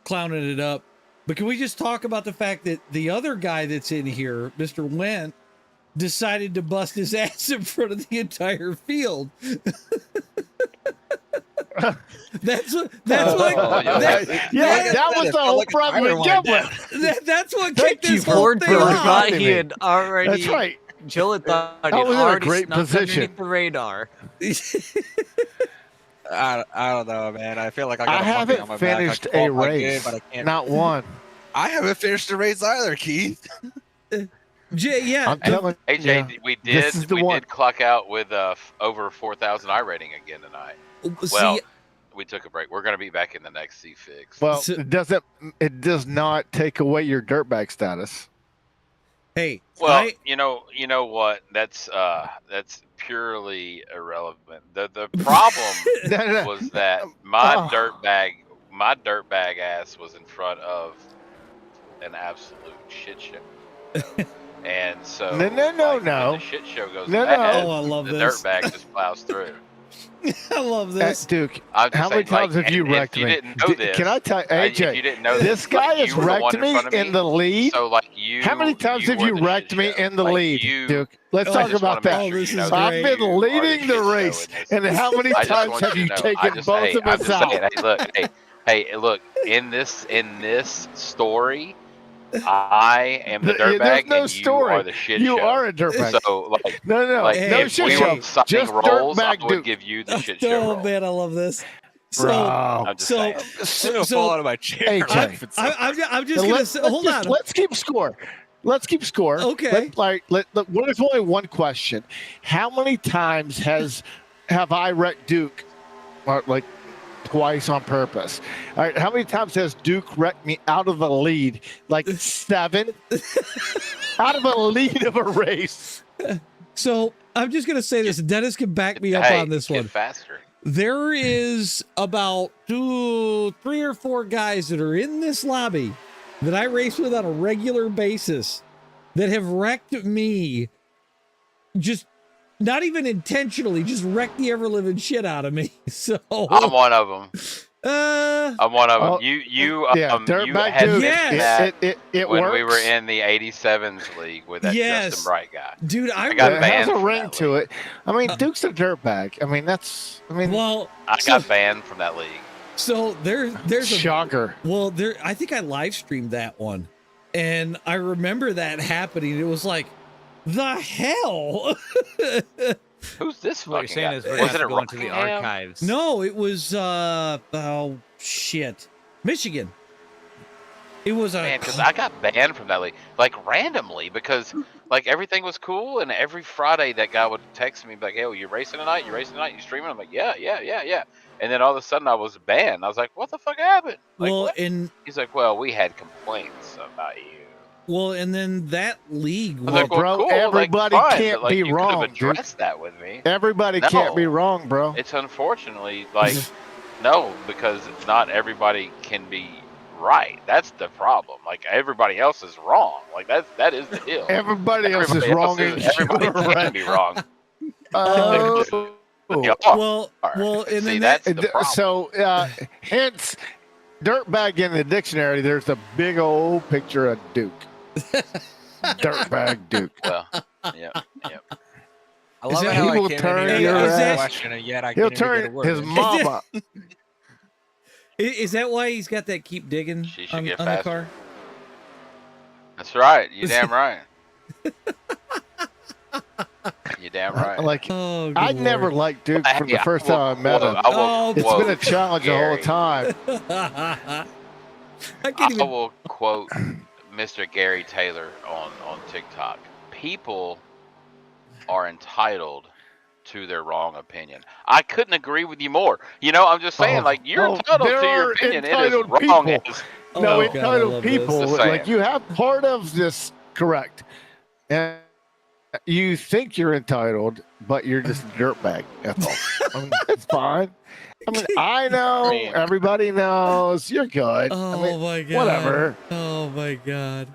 clowning it up, but can we just talk about the fact that the other guy that's in here, Mr. Went, decided to bust his ass in front of the entire field? That's what that was the whole problem with Gimlet. That's what kicked this whole thing Jill off. thought he had already. That's right. Jill had thought he I had was in a already great snuck position. underneath the radar. I don't know, man. I feel like I got haven't on my finished back. I a fought my race, game, but I can't. not one. I haven't finished a race either, Keith. Yeah. I'm telling AJ, you, we this is the did one. clock out with over 4,000 iRating again tonight. Well, we took a break. We're going to be back in the next C-Fix. Well, it does not take away your dirtbag status. Hey, well, you know what? That's purely irrelevant. The problem was that my dirtbag ass was in front of an absolute shit show. And so No. when the shit show goes No. bad, Oh, I love the this. dirtbag just plows through. I love this. Duke, I'm just how many saying, times have you wrecked if you me? didn't know this, Can I tell if you AJ? didn't know This guy has you were the wrecked one me front of in the lead. So like you, How many times have were you the wrecked shit me show. in the Like, lead, you, Duke? Let's I talk just about wanna that. make sure you know is that I've been you are leading the the shit show race, in this. and how many I just times want have you you to know. taken both of us out? Hey, look, in this story, I am the dirtbag, There's no and story. you are the shit You show. are a dirtbag. So, like, No, like Hey, no if shit we show. were signing Just roles, I dirtbag would Duke. give you the shit show Oh role. man, I love this. Bro. I'm just saying. I'm gonna fall out of my chair. AJ. I'm just gonna say, hold on. Let's keep score. Okay. What is only one question? How many times have I wrecked Duke? Like twice on purpose. All right. How many times has Duke wrecked me out of the lead? Like 7? Out of a lead of a race. So I'm just gonna say this. Dennis can back me up Hey, on this get one. faster. There is about 3 or 4 guys that are in this lobby that I race with on a regular basis that have wrecked me, just not even intentionally, just wrecked the ever living shit out of me. So I'm one of them. I'm one of them. Oh, you dirtbag had Duke. mentioned that It when works. we were in the 87s league with that Yes. Justin Bright guy. dude, I got It banned has a from ring that to league. it. I mean, Duke's a dirtbag. I mean, well, I got banned from that league. so there's a shocker. well, I think I live streamed that one, and I remember that happening. It was like, the hell. Who's this What you're fucking saying guy? is we're Was going it to a go into the Rockingham? archives. No, it was oh shit, Michigan. It was a Man, because I got banned from that league, like randomly, because like everything was cool, and every Friday that guy would text me like, "Hey, you racing tonight? You racing tonight? You streaming?" I'm like, "Yeah, yeah, yeah, yeah." And then all of a sudden I was banned. I was like, "What the fuck happened?" Like, well, what? and He's like, "Well, we had complaints about you." well, and then that league. I was Well, like, "Well, bro, cool. everybody like, fine, can't but, like, be you wrong, could have dude. addressed that with me." Everybody can't be No. wrong, bro. It's unfortunately like no, because not everybody can be right. That's the problem. Like everybody else is wrong. Like that is the deal. Everybody else is Everybody wrong, else and is, everybody you're can right. be wrong. Oh. You are. Well, and See, then that's that, the problem. So, hence, dirtbag in the dictionary, there's a big old picture of Duke. Dirtbag Duke. Well, yeah. I Is love that- how He I will came turn in here your and asked ass- a question, and yet I He'll can't even get a turn word his in. mama. is that why he's got that keep digging She should on get the faster. car? That's right. You damn right. You damn right. Like, Oh, good I Lord. never liked Duke from the Hey, first time I met him. I will Oh, It's quote been a challenge the whole Gary. time. I I can't even. will quote Mr. Gary Taylor on TikTok. People are entitled to their wrong opinion. I couldn't agree with you more. You know, I'm just saying, like, you're entitled there to your are opinion. It is entitled wrong. people. As, Oh, No, God, I entitled love people. this. Just Like, saying. you have part of this correct. And you think you're entitled, but you're just a dirtbag. That's all. I mean, it's fine. I mean, I know. Everybody knows. You're good. Oh I mean, my God. whatever. Oh my God.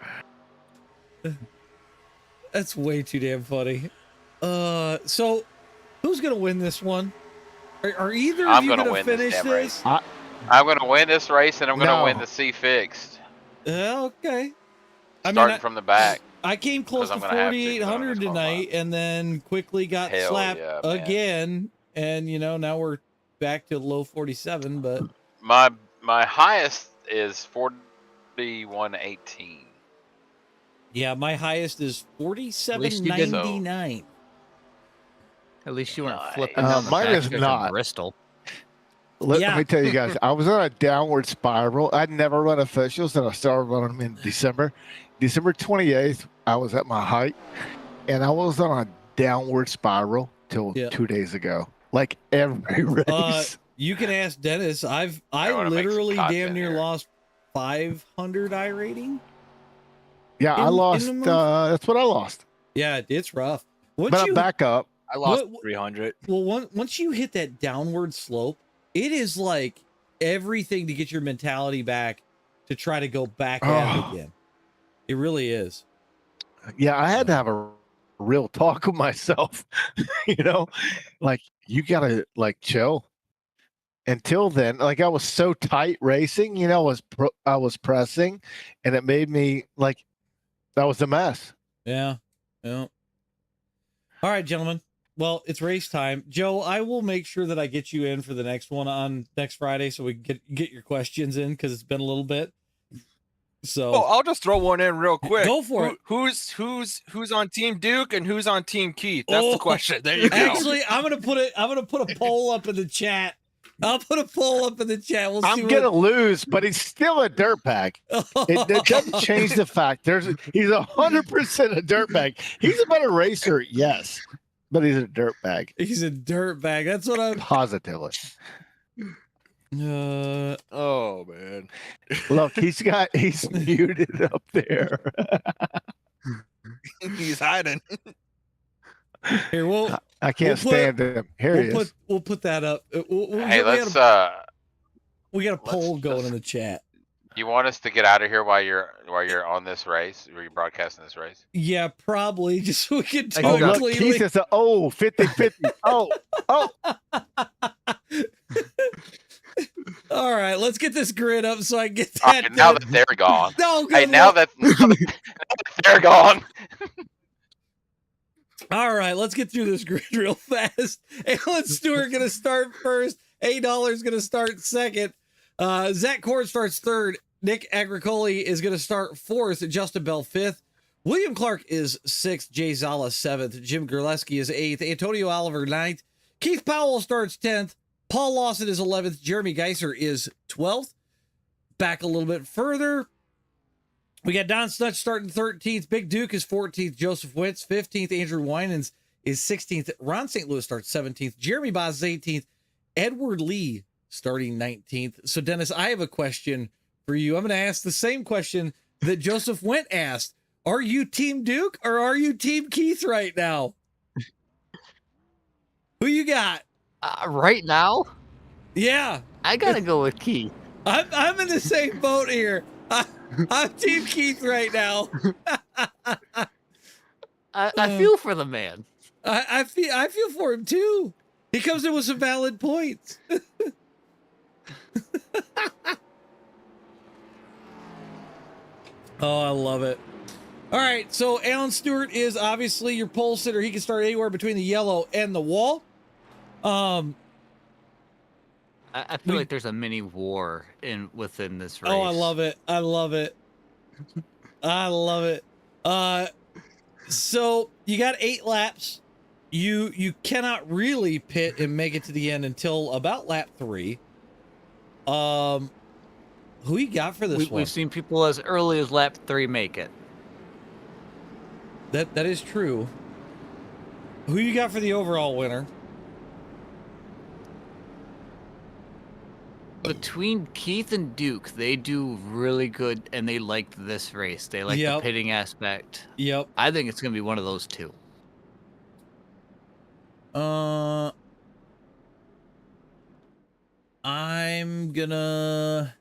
That's way too damn funny. So who's gonna win this one? Are either of I'm you gonna gonna win this finish damn this? race. I'm going to win this race, and I'm going to No. win the C fixed. Okay. Starting from the back. I came close 'Cause to I'm gonna have to, 4,800 'cause I'm gonna tonight, and then quickly got Hell slapped yeah, man. again. And you know, now we're back to low 47. But My highest is 4118. yeah, my highest is least you didn't- 47.99. At least you weren't Nice. flipping down the Mine back is stretch not. of Bristol. Let Yeah. me tell you guys, I was on a downward spiral. I'd never run officials, and I started running them in December. December 28th, I was at my height, and I was on a downward spiral till Yeah. 2 days ago. Like every race. You can ask Dennis. I wanna make some literally damn content near here. lost 500 I rating. Yeah, I in lost. the month? That's what I lost. Yeah, it's rough. Once But you, I'm back up. I lost What- 300. well, once you hit that downward slope, it is like everything to get your mentality back to try to go back at it Oh. again. It really is. Yeah, I had to have a real talk with myself. You know, like you gotta like chill. Until then, like I was so tight racing, you know, I was pressing, and it made me like that was a mess. Yeah. Yeah. All right, gentlemen. Well, it's race time. Joe, I will make sure that I get you in for the next one on next Friday so we can get your questions in because it's been a little bit. So Oh, I'll just throw one in real quick. Go for it. Who's on Team Duke and who's on Team Keith? That's Oh, the question. There you go. actually, I'm gonna put a poll up in the chat. I'll put a poll up in the chat. We'll see. I'm gonna lose, but he's still a dirtbag. It doesn't change the fact he's 100% a dirtbag. He's a better racer, yes, but he's a dirtbag. He's a dirtbag. That's what I'm. Positively. Oh man. Look, he's muted up there. He's hiding. Here, we'll I can't We'll put- stand him. Here he is. we'll put that up. Hey, let's we got a poll let's- going let's- in the chat. you want us to get out of here while you're on this race? Were you broadcasting this race? Yeah, probably just so we can do Oh, it look, cleanly. Keith is 50-50. Oh. All right, let's get this grid up so I can get All that. right, now done. that they're gone. No, Hey, good now luck. that they're gone. All right, let's get through this grid real fast. Alan Stewart gonna start first. $8 gonna start second. Zach Cord starts third. Nick Agricoli is gonna start fourth. Justin Bell fifth. William Clark is sixth. Jay Zala seventh. Jim Gerleski is eighth. Antonio Oliver ninth. Keith Powell starts 10th. Paul Lawson is 11th. Jeremy Geiser is 12th. Back a little bit further. We got Don Snutch starting 13th. Big Duke is 14th. Joseph Wentz 15th. Andrew Winans is 16th. Ron St. Louis starts 17th. Jeremy Boz is 18th. Edward Lee starting 19th. So, Dennis, I have a question for you. I'm going to ask the same question that Joseph Went asked. Are you Team Duke or are you Team Keith right now? Who you got? Right now, Yeah. I gotta go with Keith. I'm in the same boat here. I'm Team Keith right now. I feel for the man. I feel for him too. He comes in with some valid points. Oh, I love it. All right, so Alan Stewart is obviously your pole sitter. He can start anywhere between the yellow and the wall. I feel like there's a mini war within this race. Oh, I love it. I love it. I love it. So you got 8 laps. You cannot really pit and make it to the end until about lap 3. Who you got for this one? We've seen people as early as lap 3 make it. That is true. Who you got for the overall winner? Between Keith and Duke, they do really good, and they like this race. They like the pitting aspect. Yep. I think it's going to be one of those two. I'm gonna...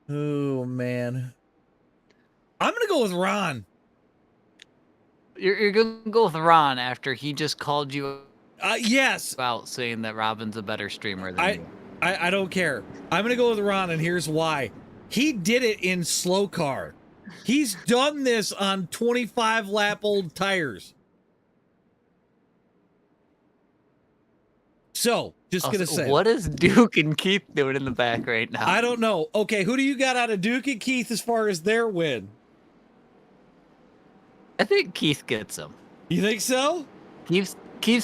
Oh, man. I'm gonna go with Ron. You're going to go with Ron after he just called you Yes. out saying that Robin's a better streamer than you. I don't care. I'm going to go with Ron, and here's why. He did it in slow car. He's done this on 25-lap-old tires. So, just going to say. What is Duke and Keith doing in the back right now? I don't know. Okay, who do you got out of Duke and Keith as far as their win? I think Keith gets him. You think so? Keith's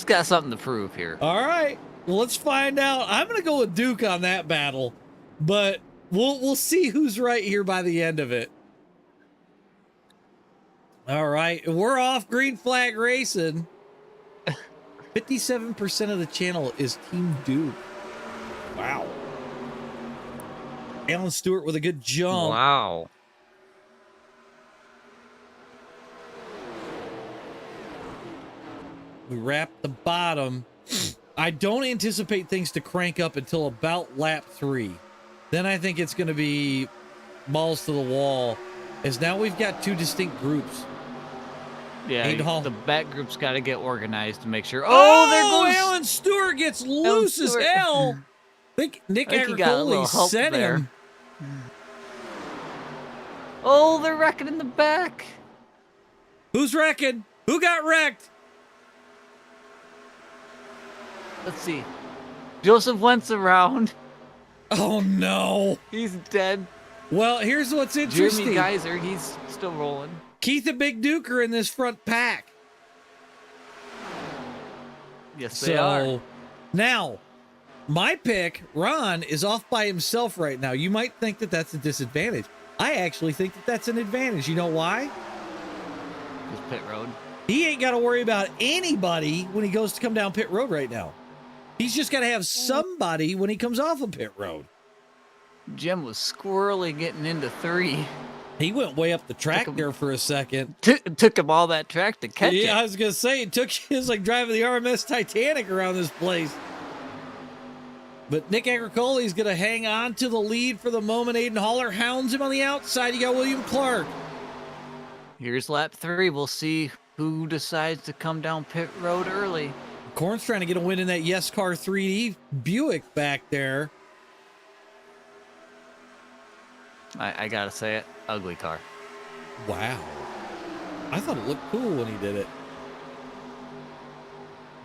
got something to prove here. All right. Well, let's find out. I'm going to go with Duke on that battle, but we'll see who's right here by the end of it. All right. We're off green flag racing. 57% of the channel is Team Duke. Wow. Alan Stewart with a good jump. Wow. We wrap the bottom. I don't anticipate things to crank up until about lap 3. Then I think it's going to be balls to the wall, as now we've got 2 distinct groups. Yeah, Hall. the back group's got to get organized to make sure. Oh, there goes Alan Stewart gets loose as hell. I think Nick he got a little Agricoli help sent there. him. Oh, they're wrecking in the back. Who's wrecking? Who got wrecked? Let's see. Joseph Wentz around. Oh, no. He's dead. Well, here's what's interesting. Jeremy Geyser, he's still rolling. Keith and Big Duke are in this front pack. Yes, they are. Now, my pick, Ron, is off by himself right now. You might think that that's a disadvantage. I actually think that that's an advantage. You know why? Just pit road. He ain't got to worry about anybody when he goes to come down pit road right now. He's just got to have somebody when he comes off of pit road. Jim was squirrely getting into 3. He went way up the track there for a second. Took him all that track to catch it. Yeah, I was going to say, it was like driving the RMS Titanic around this place. But Nick Agricoli is going to hang on to the lead for the moment. Aiden Haller hounds him on the outside. You got William Clark. Here's lap 3. We'll see who decides to come down pit road early. Corn's trying to get a win in that Yescar 3D Buick back there. I gotta say it, ugly car. Wow. I thought it looked cool when he did it.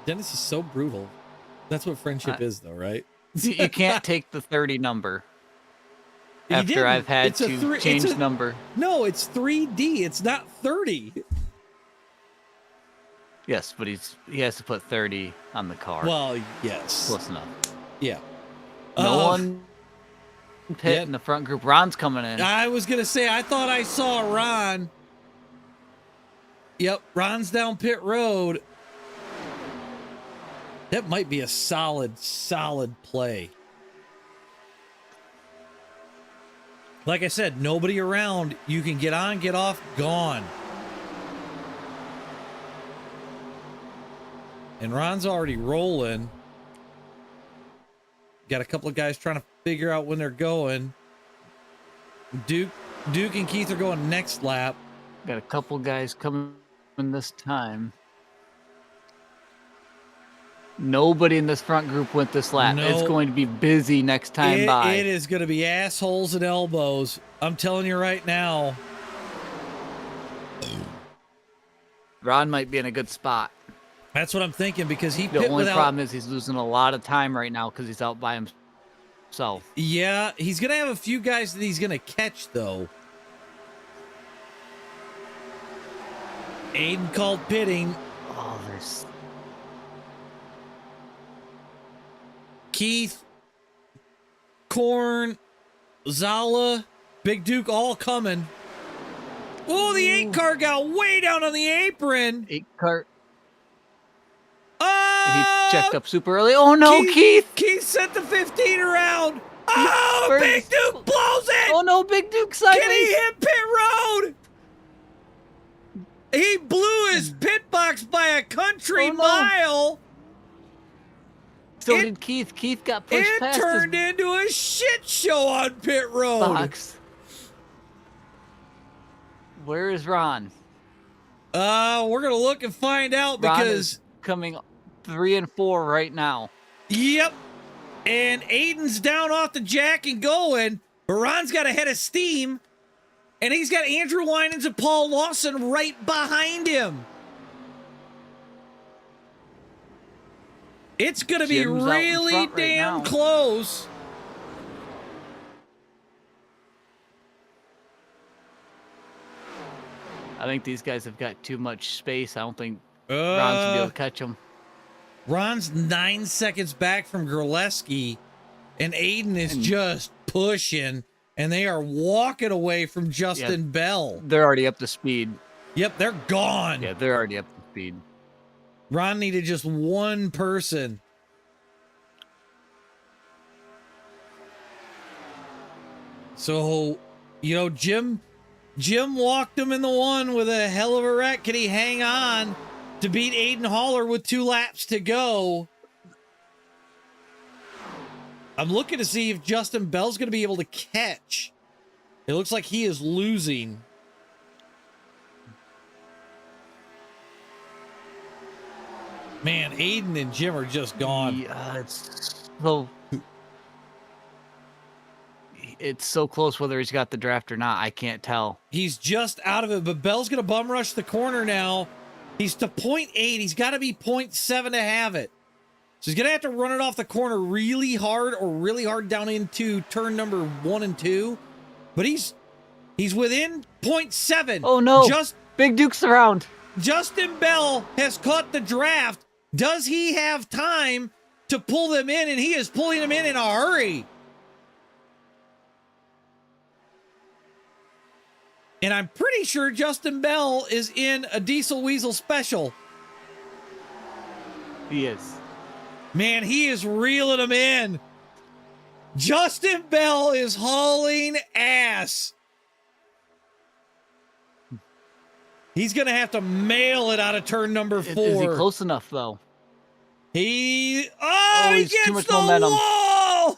Dennis is so brutal. That's what friendship is, though, right? You can't take the 30 number He after didn't. I've had It's a to change it's a- number. No, it's 3D. It's not 30. Yes, but he has to put 30 on the car. Well, yes. Close enough. Yeah. No one pit Yep. in the front group. Ron's coming in. I was going to say, I thought I saw Ron. Yep, Ron's down pit road. That might be a solid play. Like I said, nobody around. You can get on, get off, gone. And Ron's already rolling. Got a couple of guys trying to figure out when they're going. Duke and Keith are going next lap. Got a couple guys coming this time. Nobody in this front group went this lap. No. It's going to be busy next time by. It is going to be assholes and elbows. I'm telling you right now. Ron might be in a good spot. That's what I'm thinking because he The pit only without. problem is he's losing a lot of time right now because he's out by himself. Yeah, he's going to have a few guys that he's going to catch, though. Aiden called pitting. Oh, there's... Keith, Korn, Zala, Big Duke all coming. Oh, the 8 car got way down on the apron. 8 cart. Oh! He checked up super early. Oh, no, Keith. Keith sent the 15 around. Oh, First. Big Duke blows it. Oh, no, Big Duke sideways. Can he hit pit road? He blew his pit box by a country mile. So did Keith. Keith got pushed past It turned his into a shit show on pit road. box. Where is Ron? We're gonna look and find out Ron because is coming 3 and 4 right now. yep. And Aiden's down off the jack and going, but Ron's got a head of steam, and he's got Andrew Winans and Paul Lawson right behind him. It's gonna be Jim's out in really front right damn now. close. I think these guys have got too much space. I don't think Ron's gonna be able to catch them. Ron's 9 seconds back from Gerleski, and Aiden is just pushing, and they are walking away from Justin Bell. They're already up to speed. Yep, they're gone. Yeah, they're already up to speed. Ron needed just one person. So, you know, Jim walked him in the one with a hell of a wreck. Can he hang on to beat Aiden Haller with 2 laps to go? I'm looking to see if Justin Bell's going to be able to catch. It looks like he is losing. Man, Aiden and Jim are just gone. Yeah, it's so close whether he's got the draft or not. I can't tell. He's just out of it, but Bell's going to bum rush the corner now. He's to 0.8. He's got to be 0.7 to have it. So he's going to have to run it off the corner really hard or really hard down into turn number 1 and 2. But he's within 0.7. Oh, no. Just Big Duke's around. Justin Bell has caught the draft. Does he have time to pull them in? And he is pulling them in a hurry. And I'm pretty sure Justin Bell is in a Diesel Weasel special. He is. Man, he is reeling them in. Justin Bell is hauling ass. He's going to have to mail it out of turn number 4. Is he close enough, though? He he's gets too much the momentum. wall.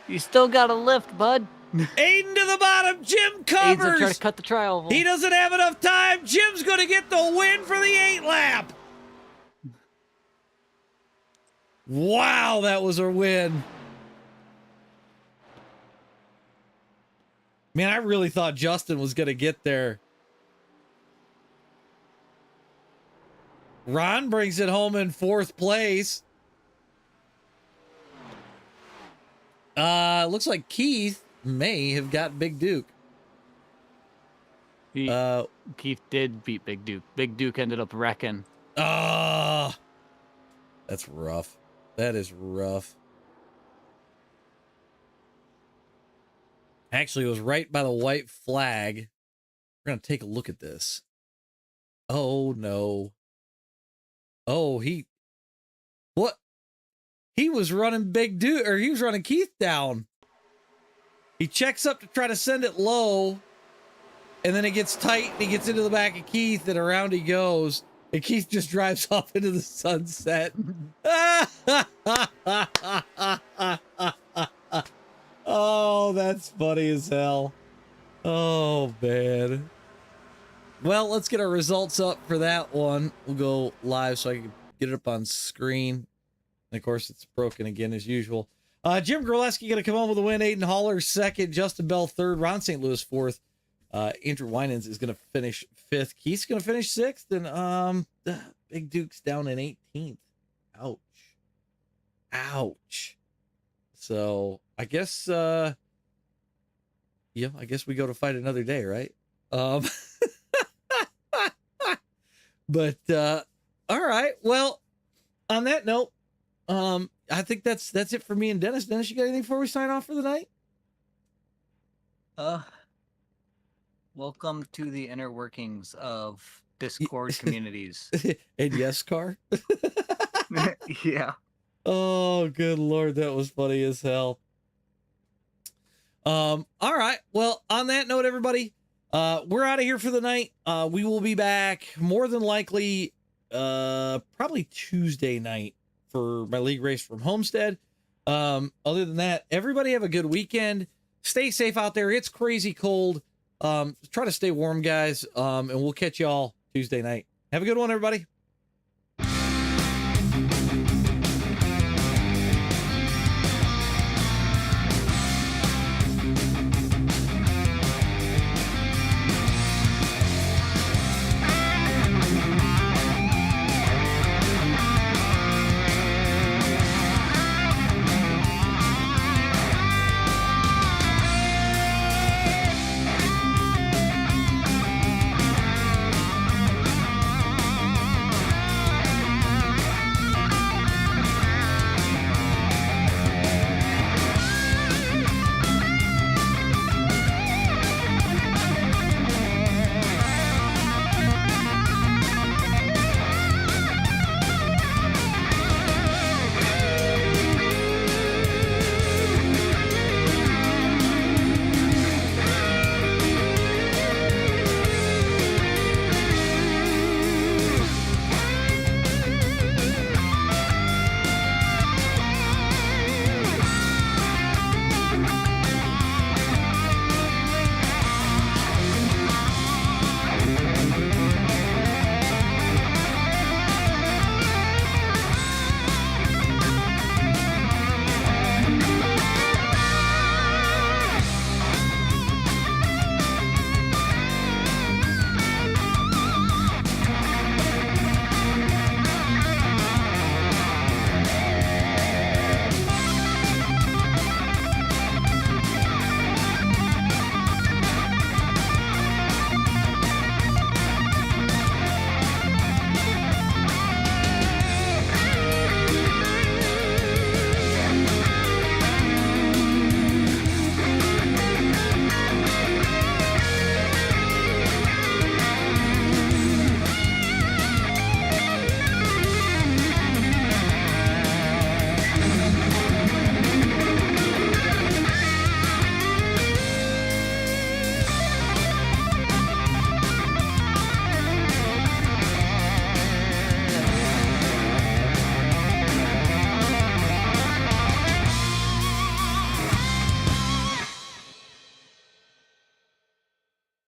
You still got a lift, bud. Aiden to the bottom. Jim Aiden's gonna try covers. to cut the trial. He doesn't have enough time. Jim's going to get the win for the 8 lap. Wow, that was a win. Man, I really thought Justin was going to get there. Ron brings it home in 4th place. Looks like Keith may have got Big Duke. Keith did beat Big Duke. Big Duke ended up wrecking. That's rough. That is rough. Actually, it was right by the white flag. We're going to take a look at this. Oh, no. Oh, what? He was running Big Dude, or he was running Keith down. He checks up to try to send it low, and then it gets tight, and he gets into the back of Keith, and around he goes, and Keith just drives off into the sunset. Oh, that's funny as hell. Oh, man. Well, let's get our results up for that one. We'll go live so I can get it up on screen. And of course, it's broken again as usual. Jim Groleski going to come home with a win. Aiden Haller second. Justin Bell third. Ron St. Louis fourth. Andrew Winans is going to finish fifth. Keith's going to finish sixth. And Big Duke's down in 18th. Ouch. Ouch. So I guess, I guess we go to fight another day, right? But all right. Well, on that note, I think that's it for me and Dennis. Dennis, you got anything before we sign off for the night? Welcome to the inner workings of Discord communities. And Yescar. Yeah. Oh, good Lord. That was funny as hell. All right. Well, on that note, everybody, we're out of here for the night. We will be back more than likely, probably Tuesday night for my league race from Homestead. Other than that, everybody have a good weekend. Stay safe out there. It's crazy cold. Try to stay warm, guys. And we'll catch y'all Tuesday night. Have a good one, everybody.